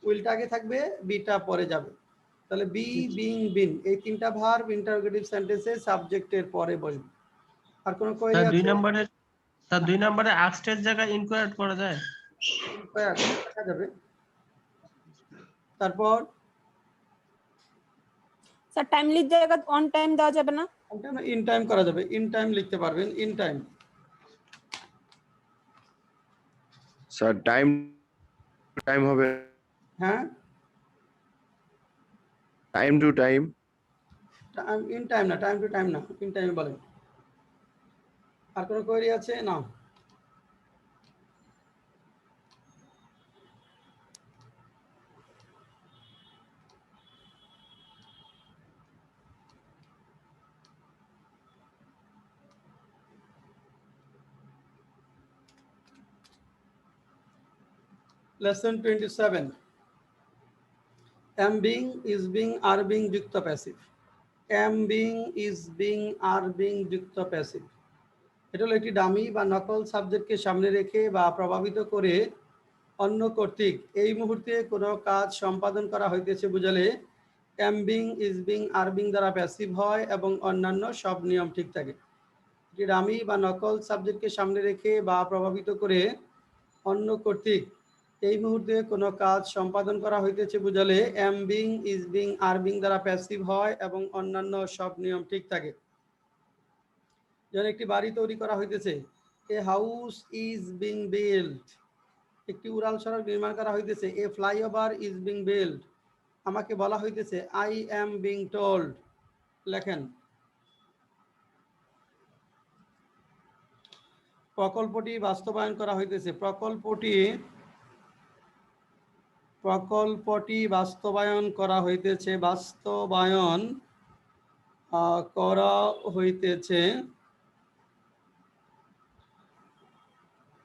উইলটা আগে থাকবে, বিটা পরে যাবে। তাহলে বি বিং বিন এই তিনটা ভার্ব ইন্টারোগেটিভ সেন্টেন্সে সাবজেক্টের পরে বসবে। আর কোনো কোয়েরি স্যার আছে? স্যার 2 নম্বরে আস্টের জায়গায় ইনকোয়ার্ড করা যায়? দেখা যাবে। তারপর স্যার টাইমলির জায়গায় অন টাইম দেওয়া যাবে না? ইন টাইম করা যাবে, ইন টাইম লিখতে পারবেন, in time. Sir time time হবে, হ্যাঁ time to time. In time না, টাইম টু টাইম না, ইন টাইমে বলেন। আর কোনো কোয়েরি আছে? না। Lesson 27. Am being, is being, are being যুক্ত passive. am being, is being, are being যুক্ত প্যাসিভ। এটা হলো একটি ডামি বা নকল সাবজেক্টকে সামনে রেখে বা প্রভাবিত করে অন্য কর্তৃক এই মুহূর্তে কোনো কাজ সম্পাদন করা হইতেছে বুঝালে am being, is being, are being দ্বারা প্যাসিভ হয় এবং অন্যান্য সব নিয়ম ঠিক থাকে। একটি ডামি বা নকল সাবজেক্টকে সামনে রেখে বা প্রভাবিত করে অন্য কর্তৃক এই মুহূর্তে কোনো কাজ সম্পাদন করা হইতেছে বুঝালে am being, is being, are being দ্বারা প্যাসিভ হয় এবং অন্যান্য সব নিয়ম ঠিক থাকে। যেন একটি বাড়ি তৈরি করা হইতেছে, a house is being build. একটি উড়াল সড়ক নির্মাণ করা হইতেছে, এ ফ্লাইওভার ইজ বিং বিল্ড। আমাকে বলা হইতেছে, আই অ্যাম বিং টোল্ড। লেখেন প্রকল্পটি বাস্তবায়ন করা হইতেছে, প্রকল্পটি বাস্তবায়ন করা হইতেছে, বাস্তবায়ন করা হইতেছে,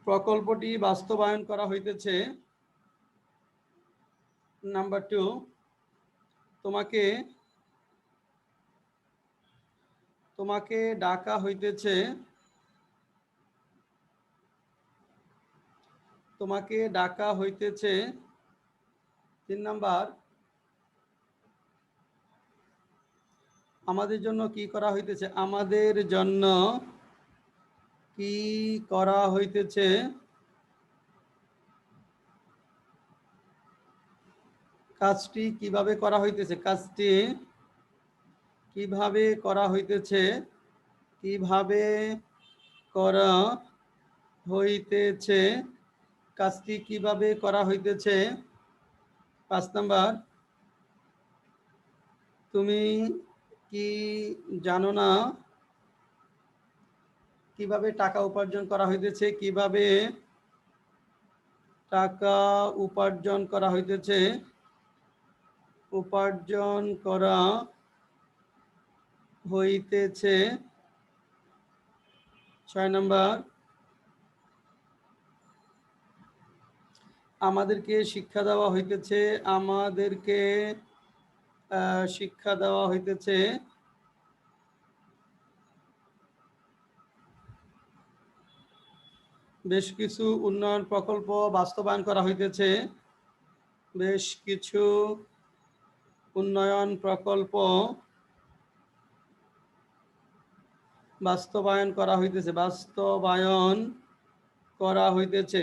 প্রকল্পটি বাস্তবায়ন করা হইতেছে। নাম্বার 2, তোমাকে ডাকা হইতেছে, তোমাকে ডাকা হইতেছে। 3 নাম্বার, আমাদের জন্য কি করা হইতেছে, আমাদের জন্য কি করা হইতেছে। কাজটি কিভাবে করা হইতেছে, কাজটি কিভাবে করা হইতেছে, কিভাবে করা হইতেছে, কাজটি কিভাবে করা হইতেছে। 5 নাম্বার, তুমি কি জানো না কিভাবে টাকা উপার্জন করা হইতেছে, কিভাবে টাকা উপার্জন করা হইতেছে, উপার্জন করা হইতেছে। 6 নাম্বার, আমাদেরকে শিক্ষা দেওয়া হইতেছে, আমাদেরকে শিক্ষা দেওয়া হইতেছে। বেশ কিছু উন্নয়ন প্রকল্প বাস্তবায়ন করা হইতেছে, বেশ কিছু উন্নয়ন প্রকল্প বাস্তবায়ন করা হইতেছে, বাস্তবায়ন করা হইতেছে।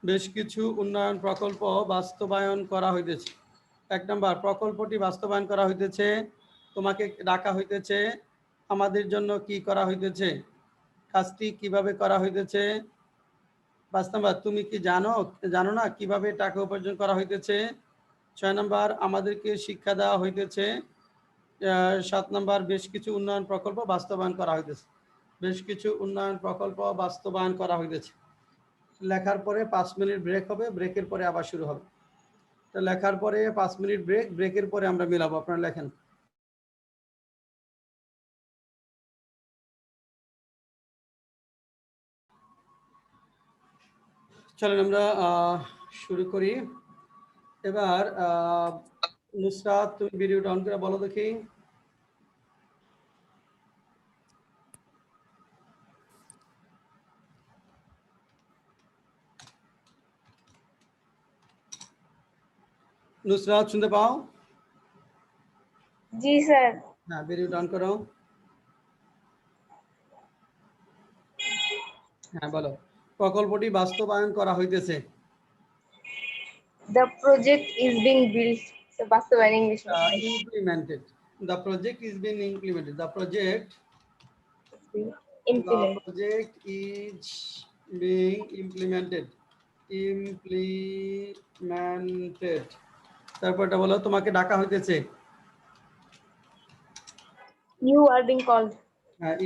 বেশ কিছু উন্নয়ন প্রকল্প বাস্তবায়ন করা হইতেছে। 1 নম্বর, প্রকল্পটি বাস্তবায়ন করা হইতেছে, তোমাকে ডাকা হইতেছে, আমাদের জন্য কি করা হইতেছে, কাজটি কিভাবে করা হইতেছে। 5 নম্বর, তুমি কি জানো না কিভাবে টাকা উপার্জন করা হইতেছে। 6 নম্বর, আমাদেরকে শিক্ষা দেওয়া হইতেছে। 7 নম্বর, বেশ কিছু উন্নয়ন প্রকল্প বাস্তবায়ন করা হইতেছে, বেশ কিছু উন্নয়ন প্রকল্প বাস্তবায়ন করা হইতেছে। লেখার পরে 5 মিনিট ব্রেক হবে, ব্রেকের পরে আবার শুরু হবে। তো লেখার পরে 5 মিনিট ব্রেক, ব্রেকের পরে আমরা মিলাবো। আপনারা লেখেন। চলেন আমরা শুরু করি এবার। নুসরাত, তুমি ভিডিওটা অন করে বলো দেখি। নুসরাত শুনতে পাও? জি স্যার। হ্যাঁ, ভিডিওটা অন করো। হ্যাঁ বলো, প্রকল্পটি বাস্তবায়ন করা হইতেছে। The project is being built. So বাস্তবায়ন English Implemented. The project is being implemented. The project implement. is being implemented. Implemented. তারপরটা বলো, তোমাকে ডাকা হইতেছে। You are being called.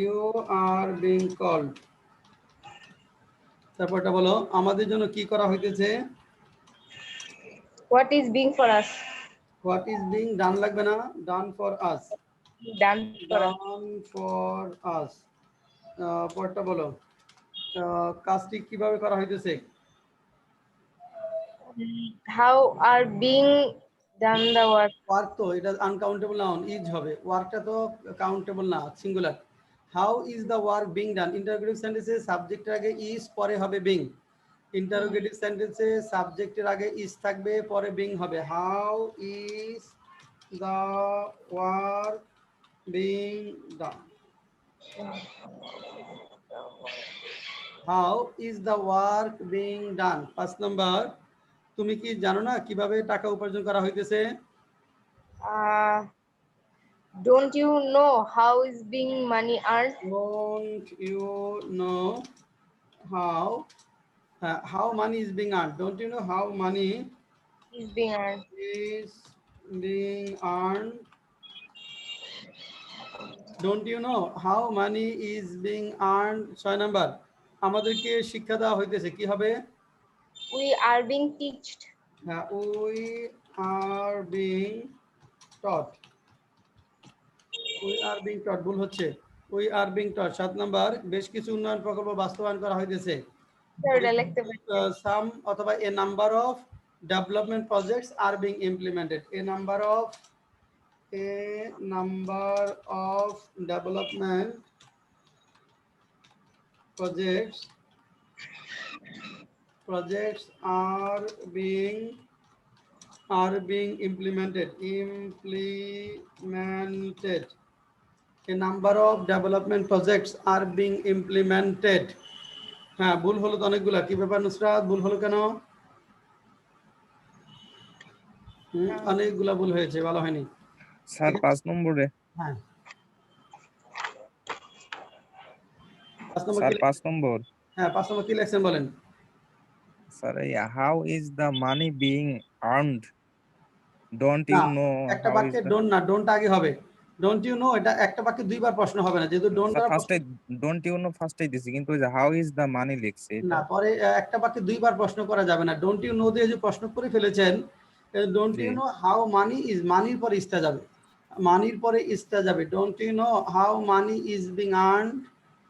You are being called. তারপরটা বলো, আমাদের জন্য কি করা হইতেছে। What is being for us? What is being done লাগবে না, done for us. Done for us. Done for us. পরটা বলো, কাজটি কিভাবে করা হইতেছে। How are being done the work? Work তো এটা আনকাউন্টেবল নাউন, ইজ হবে। ওয়ার্কটা তো কাউন্টেবল না, singular. How is the work being done. Interrogative সেন্টেন্সে সাবজেক্টের আগে ইজ, পরে হবে বিং। ইন্টারোগেটিভ সেন্টেন্সে সাবজেক্টের আগে ইজ থাকবে, পরে বিং হবে। How is the work being done. How is the work being done. 5 নম্বর, তুমি কি জানো না কিভাবে টাকা উপার্জন করা হইতেছে। Don't you know how is being money earned? Don't you know how money is being earned? Don't you know how money Is being earned. is being earned? Don't you know how money is being earned? 6 number, আমাদেরকে শিক্ষা দেওয়া হইতেছে, কি হবে। We are being taught. We are being taught. We are being taught, ভুল হচ্ছে। We are being taught। 7 number, বেশ কিছু উন্নয়ন প্রকল্প বাস্তবায়ন করা হইতেছে। Sir, লিখতে পারি। Some অথবা a number of development projects are being implemented. A number of development projects are being implemented. A number of development projects are being implemented. হ্যাঁ, ভুল হলো তো অনেকগুলা। কি ব্যাপার নুসরাত, ভুল হলো কেন? অনেকগুলা ভুল হয়েছে, ভালো হয়নি স্যার 5 নম্বরে। হ্যাঁ 5 নম্বর স্যার কি? 5 নম্বর। হ্যাঁ 5 নম্বর কি লিখছেন বলেন। স্যার এই how is the money being earned. Don't you না, নো একটা হাউ ইজ বাক্যে দ্য। ডোন্ট না, ডোন্ট আগে হবে। ডোন্ট ইউ নো, এটা একটা বাক্যে দুইবার প্রশ্ন হবে না, যেহেতু ডোন্ট স্যার ফার্স্টে ডোন্ট ইউ নো ফার্স্টেই দিছি, কিন্তু ওই যে হাউ ইজ দ্য মানি লিখছে না, এটা। পরে একটা বাক্যে দুইবার প্রশ্ন করা যাবে না। ডোন্ট ইউ নো দিয়ে যে প্রশ্ন করে ফেলেছেন, don't you know how money is, মানির পরে ইসটা যাবে, মানির পরে ইসটা যাবে। Don't you know how money is being earned.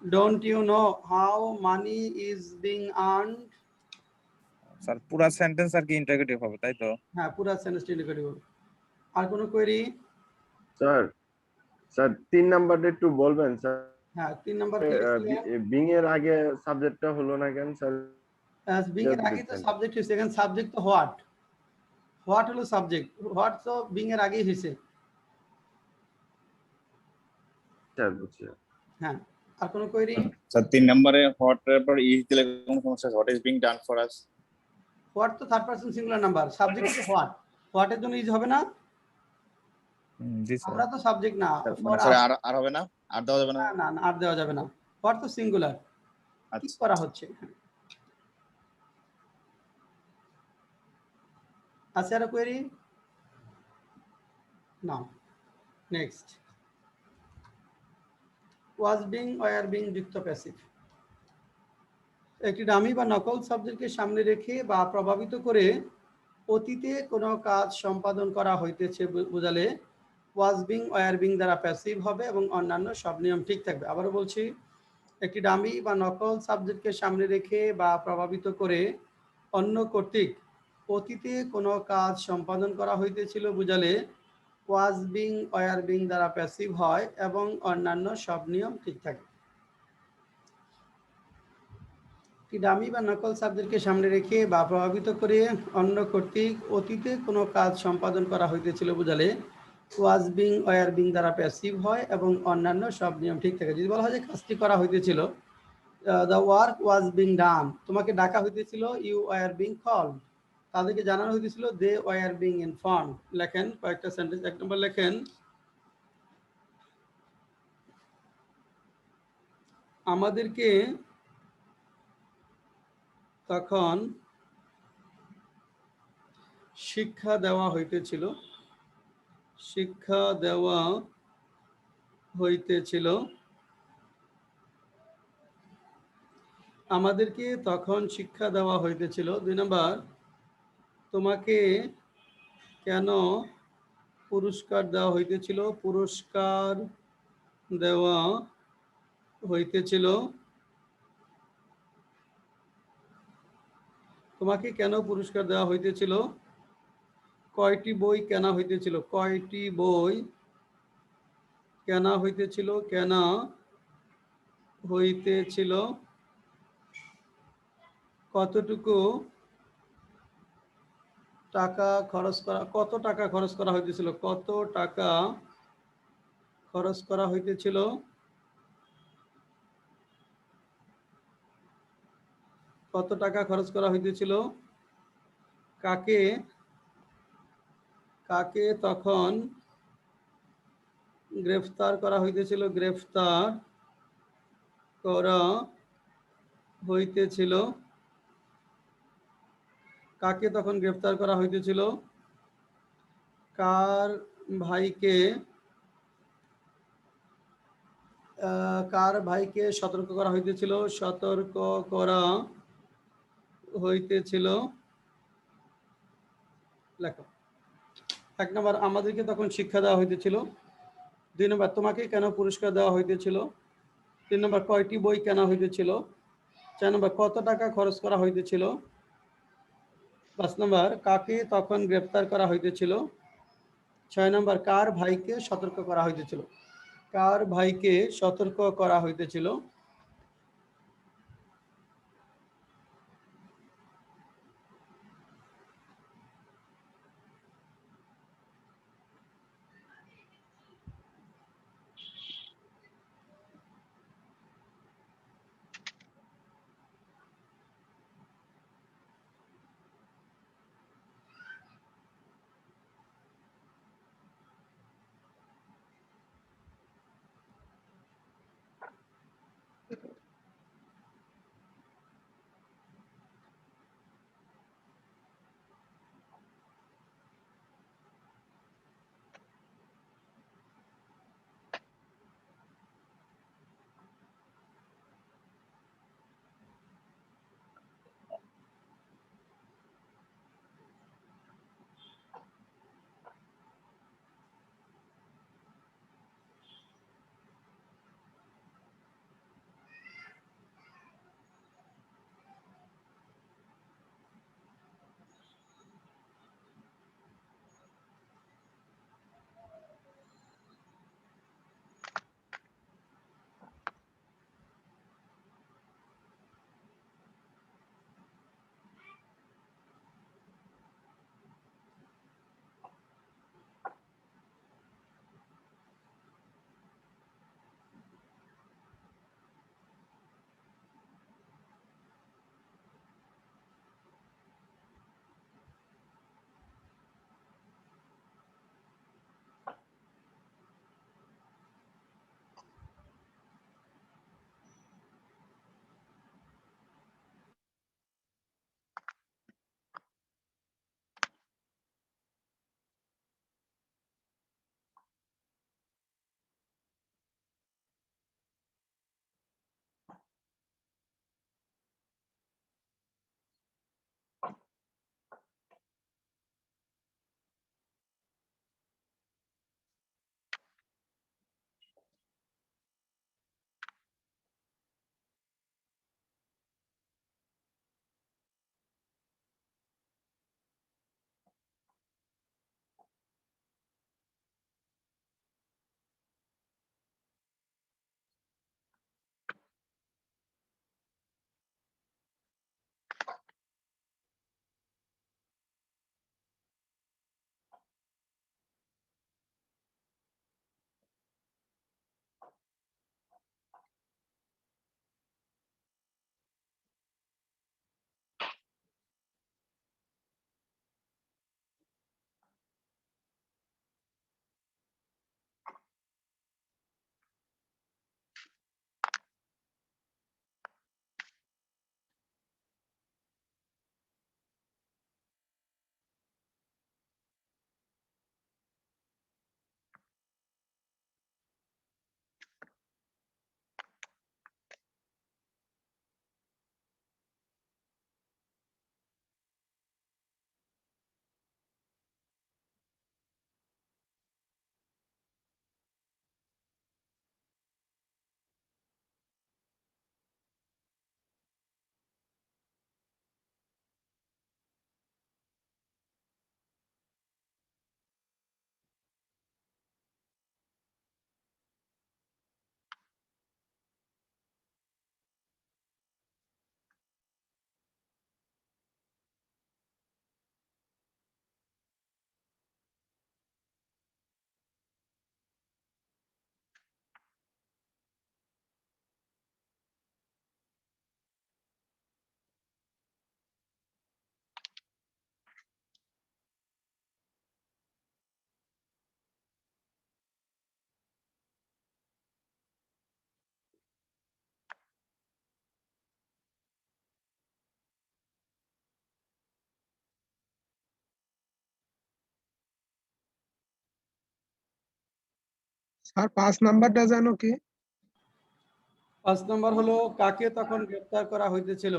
Don't you know how money is being earned. Sir পুরো সেন্টেন্স আর কি ইন্টারোগেটিভ হবে, তাই তো? হ্যাঁ, পুরো সেন্টেন্স ইন্টারোগেটিভ হবে। আর কোনো কোয়েরি? স্যার 3 নাম্বারটা একটু বলবেন স্যার। হ্যাঁ 3 নাম্বার কি লিখছিলেন? বিং এর আগে সাবজেক্টটা হলো না কেন স্যার? বিং এর আগে তো সাবজেক্ট হইছে, এখানে সাবজেক্ট তো হোয়াট হলো সাবজেক্ট, হোয়াট তো বিং এর আগেই হইছে। স্যার বুঝছি। হ্যাঁ, আর কোনো কোয়েরি? স্যার 3 নম্বরে হোয়াট এর পর ইজ দিলে কোন সমস্যা? What is being done for us. What তো third person singular number, subject তো হোয়াটের জন্য ইজ হবে না। জি স্যার। আমরা তো সাবজেক্ট না, মানে স্যার আর হবে না, আর দেওয়া যাবে না। না না, আর দেওয়া যাবে না। হোয়াট তো সিঙ্গুলার, কি করা হচ্ছে। আছে আর কোয়েরি? না, next. Was being, were being যুক্ত প্যাসিভ। একটি ডামি বা নকল শব্দকে সামনে রেখে বা প্রভাবিত করে অতীতে কোনো কাজ সম্পাদন করা হইতেছে বোঝালে ওয়াজ বিং, ওয়্যার বিং দ্বারা প্যাসিভ হবে এবং অন্যান্য সব নিয়ম ঠিক থাকবে। আবারও বলছি, একটি ডামি বা নকল সাবজেক্টকে সামনে রেখে বা প্রভাবিত করে অন্য কর্তৃক অতীতে কোনো কাজ সম্পাদন করা হইতেছিল বুঝালে ওয়াজ বিং ওয়ার বিং দ্বারা প্যাসিভ হয় এবং অন্যান্য সব নিয়ম ঠিক থাকে। ডামি বা নকল শব্দকে সামনে রেখে বা প্রভাবিত করে অন্য কর্তৃক অতীতে কোনো কাজ সম্পাদন করা হইতেছিল বুঝালে ওয়াজ বিং ওয়ার বিং দ্বারা প্যাসিভ হয় এবং অন্যান্য সব নিয়ম ঠিক থাকে। যদি বলা হয় যে কাজটি করা হইতেছিল, the work was being done, তোমাকে ডাকা হইতেছিল, ইউ ওয়ার বিং কল, তাদেরকে জানানো হইতেছিল, দে ওয়ার বিং ইনফর্ম। লেখেন কয়েকটা সেন্টেন্স। 1 নম্বর লেখেন, আমাদেরকে তখন শিক্ষা দেওয়া হইতেছিল, শিক্ষা দেওয়া হইতেছিল, আমাদেরকে তখন শিক্ষা দেওয়া হইতেছিল। 2 নম্বর, তোমাকে কেন পুরস্কার দেওয়া হইতেছিল, পুরস্কার দেওয়া হইতেছিল, তোমাকে কেন পুরস্কার দেওয়া হইতেছিল। কয়টি বই কেনা হইতেছিল, কয়টি বই কেনা হইতেছিল, কেনা হইতেছিল। কতটুকু টাকা খরচ করা, কত টাকা খরচ করা হইতেছিল, কত টাকা খরচ করা হইতেছিল। কত টাকা খরচ করা হইতেছিল। কাকে কাকে তখন গ্রেফতার করা হইতেছিল, গ্রেফতার করা হইতেছিল, কাকে তখন গ্রেফতার করা হইতেছিল। কার ভাইকে কার ভাইকে সতর্ক করা হইতেছিল, সতর্ক করা হইতেছিল। লেখো। 1 নম্বর, আমাদেরকে তখন শিক্ষা দেওয়া হইতেছিল। 2 নম্বর, তোমাকে কেন পুরস্কার দেওয়া হইতেছিল। 3 নম্বর, কয়টি বই কেনা হইতেছিল। 4 নম্বর, কত টাকা খরচ করা হইতেছিল। 5 নম্বর, কাকে তখন গ্রেফতার করা হইতেছিল। 6 নম্বর, কার ভাইকে সতর্ক করা হইতেছিল, কার ভাইকে সতর্ক করা হইতেছিল। স্যার 5 নাম্বারটা জানো কি? 5 নম্বর হলো কাকে তখন গ্রেফতার করা হইতেছিল?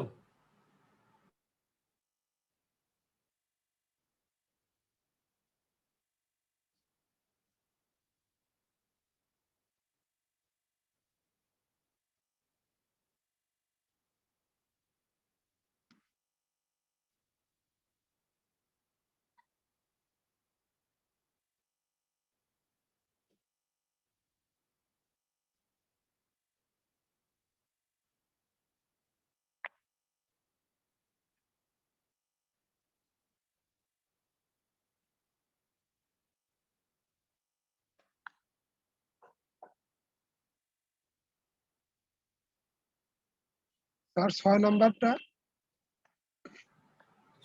স্যার 6 নাম্বারটা?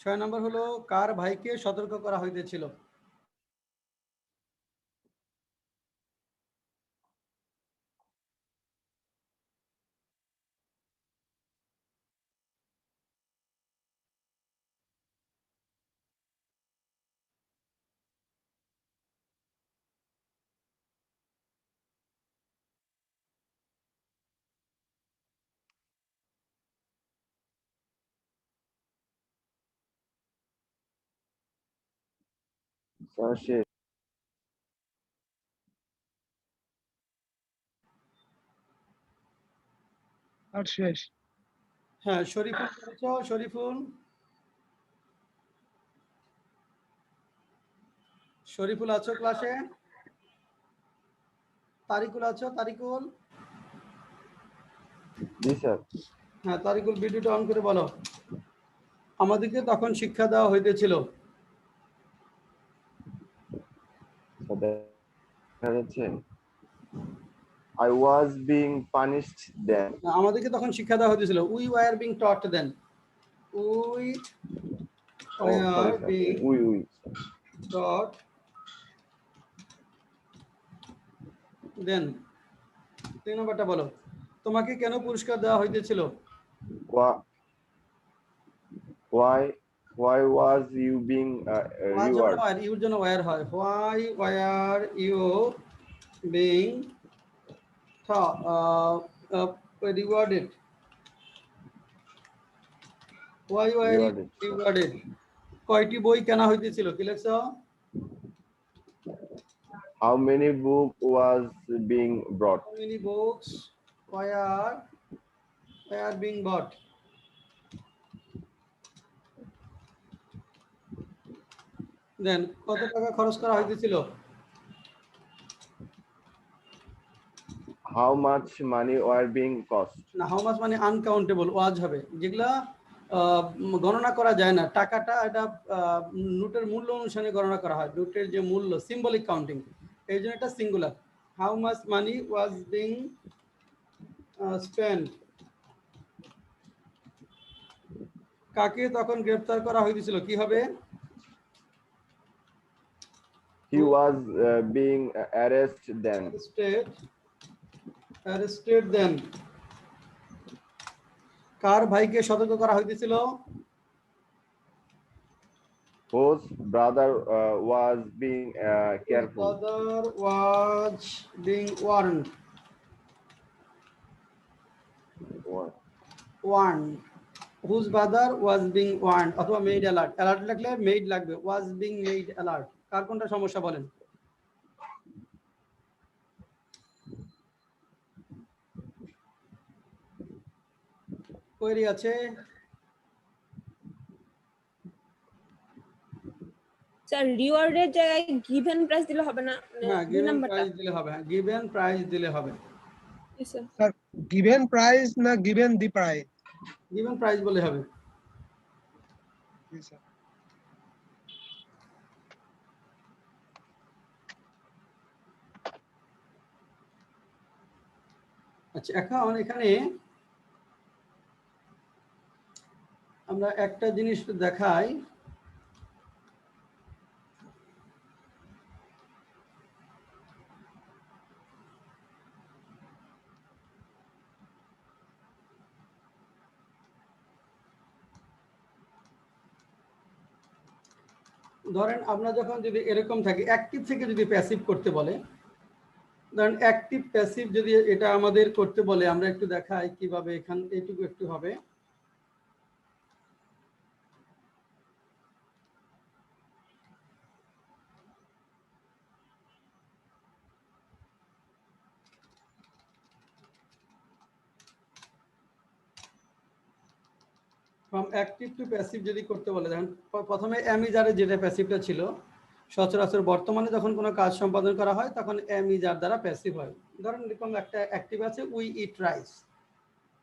6 নম্বর হলো কার ভাইকে সতর্ক করা হইতেছিল? স্যার শেষ। আর শেষ। হ্যাঁ, শরীফুল করেছো? শরীফুল, শরীফুল আছো ক্লাসে? তারিকুল আছো? তারিকুল? জি স্যার। হ্যাঁ, তারিকুল ভিডিওটা অন করে বলো। আমাদেরকে তখন শিক্ষা দেওয়া হইতেছিল। স্যার দেখা যাচ্ছে I was being punished then. আমাদেরকে তখন শিক্ষা দেওয়া হইতেছিল। We were being taught then. We Oh, sorry were sir. Being Oui. Taught then. 3 নম্বরটা বলো। তোমাকে কেন পুরস্কার দেওয়া হইতেছিল? Why was you being rewarded? Your জন্য ওয়ার হয়। Why were you being rewarded? Why were you Rewarded. rewarded? কয়টি বই কেনা হইতেছিল? কি লেখছো? How many book was being brought? How many books were being bought? Then কত টাকা খরচ করা হইতেছিল? How much money were being cost? না, হাউ মাচ মানে আনকাউন্টেবল ওয়াজ হবে, যেগুলা গণনা করা যায় না। টাকাটা এটা নোটের মূল্য অনুসারে গণনা করা হয়। নোটের যে মূল্য সিম্বলিক কাউন্টিং, এই জন্য এটা singular. How much money was being spend. কাকে তখন গ্রেফতার করা হয়েছিল? কি হবে? He was being arrested then. Arrested then. কার ভাইকে সতর্ক করা হয়েছিল? Whose brother was being careful. Brother was being warned. Warned. Whose brother was being warned অথবা made alert. Alert লাগলে made লাগবে, was being made alert. কার কোনটা সমস্যা বলেন? কোয়েরি আছে? স্যার রিওয়ার্ডের জায়গায় গিভেন প্রাইস দিলে হবে না? হ্যাঁ, গিভেন প্রাইজ দিলে হবে। হ্যাঁ, গিভেন প্রাইজ দিলে হবে। স্যার গিভেন প্রাইস না given the price? Given prize বলে হবে। জি স্যার। আচ্ছা, এখন এখানে আমরা একটা জিনিস দেখাই। ধরেন আমরা যখন যদি এরকম থাকি, অ্যাক্টিভ থেকে যদি প্যাসিভ করতে বলে, ধরেন অ্যাক্টিভ প্যাসিভ যদি এটা আমাদের করতে বলে, আমরা একটু দেখাই কিভাবে। এখান এইটুকু একটু হবে। ফ্রম অ্যাক্টিভ টু প্যাসিভ যদি করতে বলে, দেখেন প্রথমে এম ইজারে যেটা প্যাসিভটা ছিল, সচরাচর বর্তমানে যখন কোনো কাজ সম্পাদন করা হয় তখন এম ইজার দ্বারা প্যাসিভ হয়। ধরেন এরকম একটা অ্যাক্টিভ আছে, we eat rice.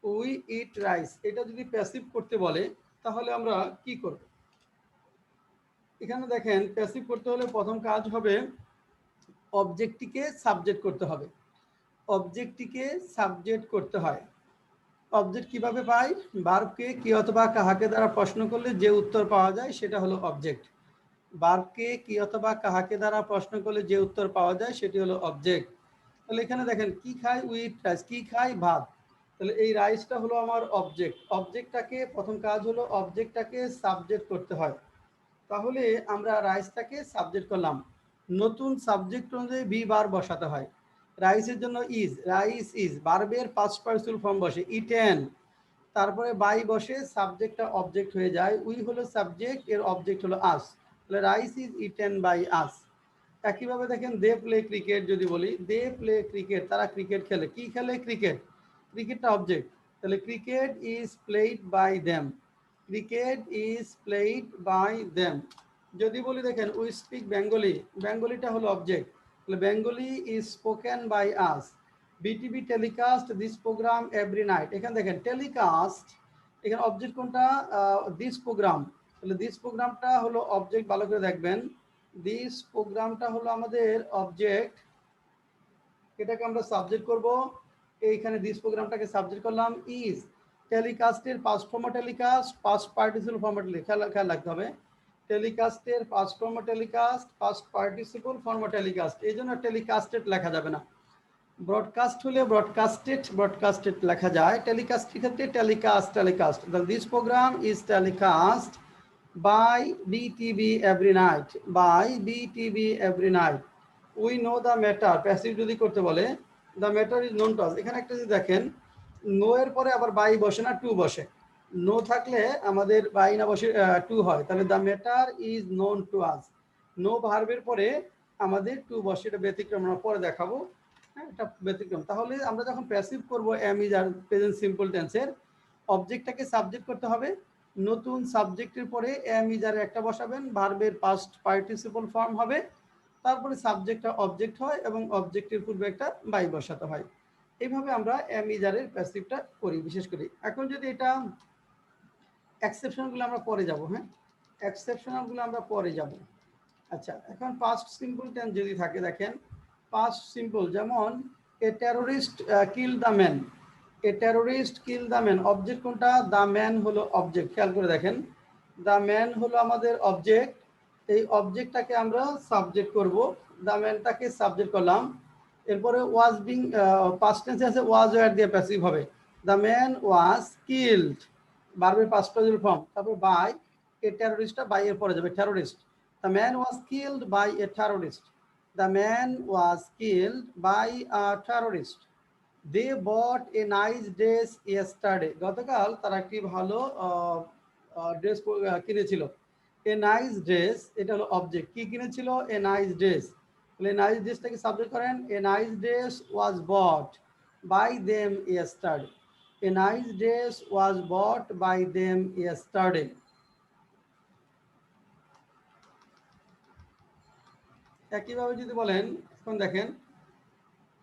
We eat rice, এটা যদি প্যাসিভ করতে বলে তাহলে আমরা কি করব? এখানে দেখেন প্যাসিভ করতে হলে প্রথম কাজ হবে অবজেক্টটিকে সাবজেক্ট করতে হবে। অবজেক্টটিকে সাবজেক্ট করতে হয়। অবজেক্ট কিভাবে পাই? ভার্বকে কি অথবা কাহাকে দ্বারা প্রশ্ন করলে যে উত্তর পাওয়া যায় সেটা হলো অবজেক্ট। ভার্বকে কি অথবা কাহাকে দ্বারা প্রশ্ন করলে যে উত্তর পাওয়া যায় সেটি হলো অবজেক্ট। তাহলে এখানে দেখেন কি খাই? With rice. কি খাই? ভাত। তাহলে এই রাইসটা হলো আমার অবজেক্ট। অবজেক্টটাকে প্রথম কাজ হলো অবজেক্টটাকে সাবজেক্ট করতে হয়। তাহলে আমরা রাইসটাকে সাবজেক্ট করলাম। নতুন সাবজেক্ট অনুযায়ী বি বার বসাতে হয়। রাইসের জন্য ইজ, রাইস ইজ। ভার্বের পাস্ট পার্টিসিপল ফর্ম বসে, ইটেন। তারপরে বাই বসে, সাবজেক্টটা অবজেক্ট হয়ে যায়। উই হলো সাবজেক্ট, এর অবজেক্ট হলো আস। তাহলে rice is eaten by us. একইভাবে দেখেন দে প্লে ক্রিকেট যদি বলি, দে প্লে ক্রিকেট, তারা ক্রিকেট খেলে। কি খেলে? ক্রিকেট। ক্রিকেটটা অবজেক্ট, তাহলে cricket is played by them. Cricket is played by them. যদি বলি দেখেন উই স্পিক বেঙ্গলি, বেঙ্গলিটা হলো অবজেক্ট, তাহলে Bengali is spoken by us. BTV telecast this program every night. এখানে দেখেন টেলিকাস্ট, এখানে অবজেক্ট কোনটা? This programme. তাহলে দিস প্রোগ্রামটা হলো অবজেক্ট, ভালো করে দেখবেন। দিস প্রোগ্রামটা হলো আমাদের অবজেক্ট, এটাকে আমরা সাবজেক্ট করব। এইখানে দিস প্রোগ্রামটাকে সাবজেক্ট করলাম। ইজ টেলিকাস্টের past form telecast, past participle form খেয়াল রাখতে হবে। টেলিকাস্টের past form telecast, past participle form telecast, এই জন্য টেলিকাস্টেড লেখা যাবে না। ব্রডকাস্ট হলে ব্রডকাস্টেড, ব্রডকাস্টেড লেখা যায়। টেলিকাস্টের ক্ষেত্রে telecast, telecast. This program is telecast by BTV every night, by BTV every night. We know the matter, passive যদি করতে বলে the matter is known to us. এখানে একটা যদি দেখেন নো এর পরে আবার বাই বসে না, টু বসে। নো থাকলে আমাদের বাই না বসে টু হয়, তাহলে the matter is known to us. Know ভার্বের পরে আমাদের টু বসে, এটা ব্যতিক্রম, আমরা পরে দেখাবো। হ্যাঁ, এটা ব্যতিক্রম। তাহলে আমরা যখন প্যাসিভ করব am is are present simple টেন্সের, অবজেক্টটাকে সাবজেক্ট করতে হবে। নতুন সাবজেক্টের পরে এম ইজ আর একটা বসাবেন, ভার্বের পাস্ট পার্টিসিপল ফর্ম হবে, তারপরে সাবজেক্টটা অবজেক্ট হয় এবং অবজেক্টের পূর্বে একটা বাই বসাতে হয়। এইভাবে আমরা এম ইজ আরের প্যাসিভটা করি বিশেষ করে। এখন যদি এটা এক্সেপশনগুলো আমরা পরে যাব। হ্যাঁ, এক্সেপশনালগুলো আমরা পরে যাব। আচ্ছা, এখন পাস্ট সিম্পল টেন্স যদি থাকে, দেখেন পাস্ট সিম্পল, যেমন এ terrorist kill the man. A terrorist kill the man, object কোনটা? দ্য ম্যান হলো অবজেক্ট। খেয়াল করে দেখেন, দ্য ম্যান হলো আমাদের অবজেক্ট। এই অবজেক্টটাকে আমরা সাবজেক্ট করব, দ্য ম্যানটাকে সাবজেক্ট করলাম। এরপরে ওয়াজ বিং, পাস্ট টেন্সে আছে ওয়াজ ওয়্যার দিয়ে প্যাসিভ হবে। দ্য ম্যান ওয়াজ কিলড, ভার্বের পাস্ট পার্টিসিপল ফর্ম, তারপর বাই, এ টেরোরিস্টটা বাই এর পরে যাবে, terrorist. The man was killed by a terrorist. The man was killed by a terrorist. They bought a nice dress yesterday. গতকাল তারা একটি ভালো dress কিনেছিল। এ নাইস ড্রেস, এটা হলো অবজেক্ট। কি কিনেছিল? A nice dress. তাহলে নাইস ড্রেসটাকে সাবজেক্ট করেন। A nice dress was bought by them yesterday. A nice dress was bought by them yesterday. একইভাবে যদি বলেন, এখন দেখেন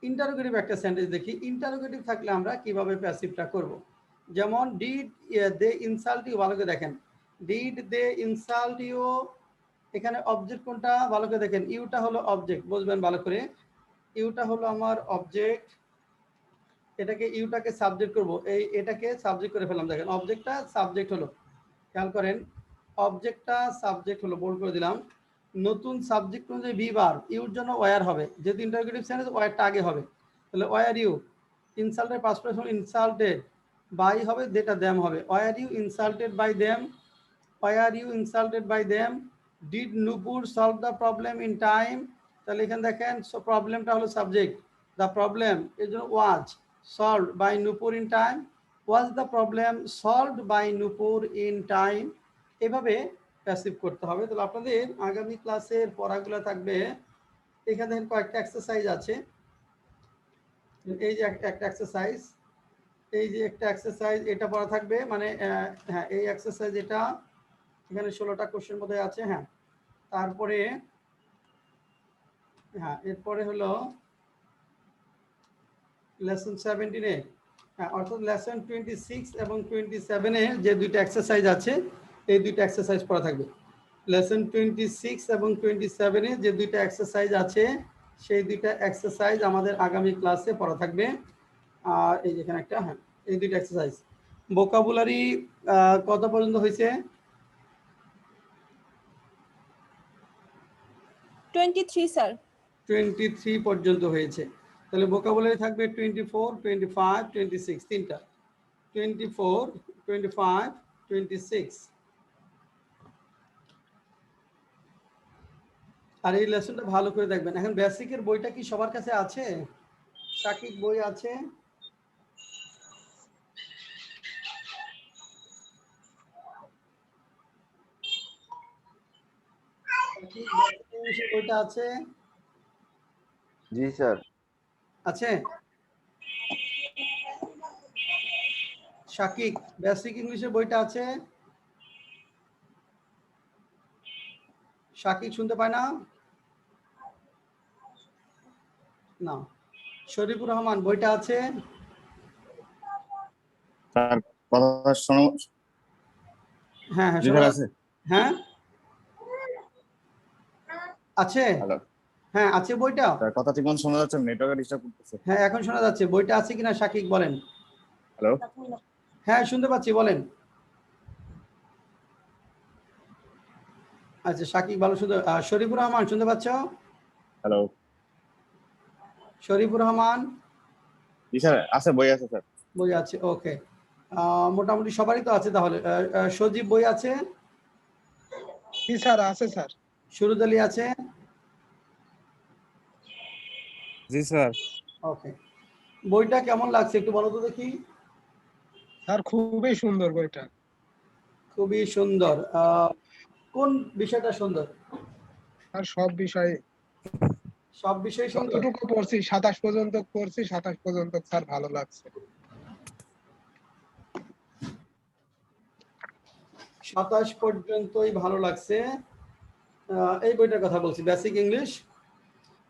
ইন্টারোগেটিভ একটা সেন্টেন্স দেখি। ইন্টারোগেটিভ থাকলে আমরা কিভাবে প্যাসিভটা করব। যেমন ডিড দে ইনসাল্ট ইউ, ভালো করে দেখেন। ডিড দে ইনসাল্ট ইউ, এখানে অবজেক্ট কোনটা? ভালো করে দেখেন, ইউটা হলো অবজেক্ট, বুঝবেন ভালো করে। ইউটা হলো আমার অবজেক্ট, এটাকে ইউটাকে সাবজেক্ট করব। এটাকে সাবজেক্ট করে ফেললাম। দেখেন অবজেক্টটা সাবজেক্ট হলো, খেয়াল করেন অবজেক্টটা সাবজেক্ট হলো, বোল্ড করে দিলাম। নতুন সাবজেক্ট অনুযায়ী বি বার, ইউর জন্য ওয়ার হবে, যেহেতু ইন্টারোগেটিভ সেন্টেন্স ওয়ারটা আগে হবে। তাহলে were you, insulted past person insulted, by হবে, যেটা দেম হবে। Were you insulted by them, were you insulted by them. Did Nupur solve the problem in time, তাহলে এখানে দেখেন প্রবলেমটা হলো subject, the problem is was solved by Nupur in time, was the problem solved by Nupur in time, এভাবে passive করতে হবে। তাহলে আপনাদের আগামী ক্লাসের পড়াগুলো থাকবে, এখানে কয়েকটা এক্সারসাইজ আছে, এই যে একটা এক্সারসাইজ, এই যে একটা এক্সারসাইজ এটা পড়া থাকবে, মানে হ্যাঁ এই এক্সারসাইজ এটা এখানে 16টা কোশ্চেন বোধহয় আছে। হ্যাঁ, তারপরে হ্যাঁ এরপরে হলো লেসন 17-এ, হ্যাঁ অর্থাৎ লেসন 26 এবং 27-এ যে দুইটা এক্সারসাইজ আছে এই দুইটা এক্সারসাইজ পড়া থাকবে। লেসন 26 এবং 27-এ যে দুইটা এক্সারসাইজ আছে সেই দুইটা এক্সারসাইজ আমাদের আগামী ক্লাসে পড়া থাকবে। আর এই যেখানে একটা, হ্যাঁ এই দুইটা এক্সারসাইজ। ভোকাবুলারি কত পর্যন্ত হয়েছে? 23 স্যার। 23 পর্যন্ত হয়েছে। তাহলে ভোকাবুলারি থাকবে 24, 25, 26, তিনটা, 24, 25, 26। আর এই লেসনটা ভালো করে দেখবেন। এখন বেসিকের বইটা কি সবার কাছে আছে? সাকিব বই আছে? ইংলিশের বইটা আছে? জি স্যার। আছে? শাকিব বেসিক ইংলিশের বইটা আছে? শাকিব শুনতে পায় না? না। শরীফুর রহমান বইটা আছে? স্যার কথা শোনো। হ্যাঁ হ্যাঁ জি শোনা স্যার যাচ্ছে। আছে। হ্যাঁ আছে? হ্যালো হ্যাঁ আছে বইটা? স্যার, কথা ঠিক মতো শোনা যাচ্ছে, নেটওয়ার্কে ডিস্টার্ব করতেছে। হ্যাঁ এখন শোনা যাচ্ছে। বইটা আছে কিনা শাকিব বলেন। হ্যালো হ্যাঁ শুনতে পাচ্ছি, বলেন। আচ্ছা শাকিব ভালো শুনতে। শরীফুর রহমান শুনতে পাচ্ছ? হ্যালো। শরীফুর রহমান জি স্যার আছে, বই আছে স্যার। বই আছে, ওকে। মোটামুটি সবারই তো আছে তাহলে। সজীব বই আছে? জি স্যার আছে স্যার। সুরুদ আলী আছে? জি স্যার। ওকে। বইটা কেমন লাগছে একটু বলো তো দেখি। স্যার খুবই সুন্দর বইটা। খুবই সুন্দর। কোন বিষয়টা সুন্দর? আর সব বিষয়ে সব বিষয় সুন্দর। যতটুকু পড়ছি 27 পর্যন্ত পড়ছি, 27 পর্যন্ত স্যার ভালো লাগছে। 27 পর্যন্তই ভালো লাগছে। এই বইটার কথা বলছি, বেসিক ইংলিশ।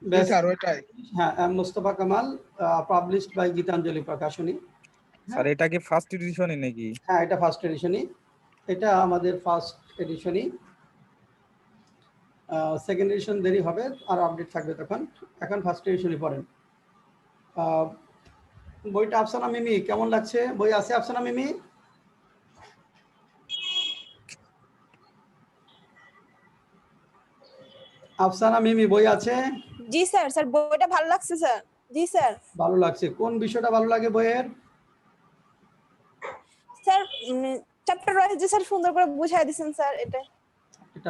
জি স্যার ওইটাই। হ্যাঁ, মোস্তফা কামাল, পাবলিশড বাই গীতাঞ্জলি প্রকাশনী। স্যার এটা কি ফার্স্ট এডিশনই নাকি? হ্যাঁ এটা ফার্স্ট এডিশনই, এটা আমাদের ফার্স্ট এডিশনই। সেকেন্ড এডিশন দেরি হবে, আর আপডেট থাকবে তখন। এখন ফার্স্ট এডিশনই পড়েন। বইটা আফসানা মিমি কেমন লাগছে? বই আছে আফসানা মিমি? আফসানা মিমি বই আছে? জি স্যার। স্যার বইটা ভালো লাগছে স্যার। জি স্যার। ভালো লাগছে। কোন বিষয়টা ভালো লাগে বইয়ের? স্যার চ্যাপ্টার ওয়াইজ যে স্যার সুন্দর করে বুঝাই দিয়েছেন স্যার, এটা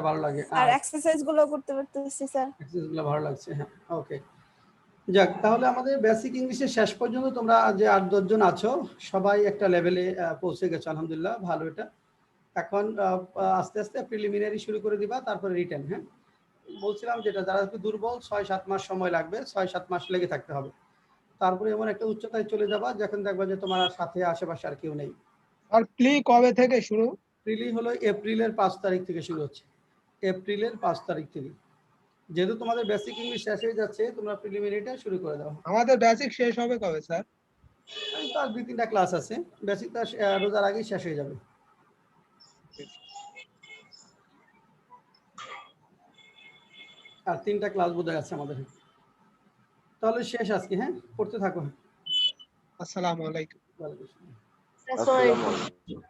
ভালো লাগে। আর এক্সারসাইজ গুলো করতে পারতেছি স্যার। এক্সারসাইজগুলো ভালো লাগছে। হ্যাঁ ওকে, যাক তাহলে আমাদের বেসিক ইংলিশের শেষ পর্যন্ত তোমরা যে 8-10 জন আছো সবাই একটা লেভেলে পৌঁছে গেছো, আলহামদুলিল্লাহ ভালো। এটা এখন আস্তে আস্তে প্রিলিমিনারি শুরু করে দিবা, তারপরে রিটেন। হ্যাঁ বলছিলাম যেটা, যারা একটু দুর্বল 6-7 মাস সময় লাগবে, 6-7 মাস লেগে থাকতে হবে। তারপরে এমন একটা উচ্চতায় চলে যাবা যখন দেখবা যে তোমার সাথে আশেপাশে আর কেউ নেই। আর প্লি কবে থেকে শুরু? প্রিলি হলো এপ্রিলের 5 তারিখ থেকে শুরু হচ্ছে। এপ্রিলের 5 তারিখ থেকে। যেহেতু তোমাদের বেসিক ইংলিশ শেষ হয়ে যাচ্ছে, তোমরা প্রিলিমিনারিটা শুরু করে দাও। আমাদের বেসিক শেষ হবে কবে স্যার? তার 2-3টা ক্লাস আছে, বেসিকটা রোজার আগেই শেষ হয়ে যাবে। আর 3টা ক্লাস বোধহয় আছে আমাদের। তাহলে শেষ আজকে। হ্যাঁ পড়তে থাকো। আসসালামু আলাইকুম। ওয়ালাইকুম আসসালাম। আসসালামু আলাইকুম। আসসালামু আলাইকুম।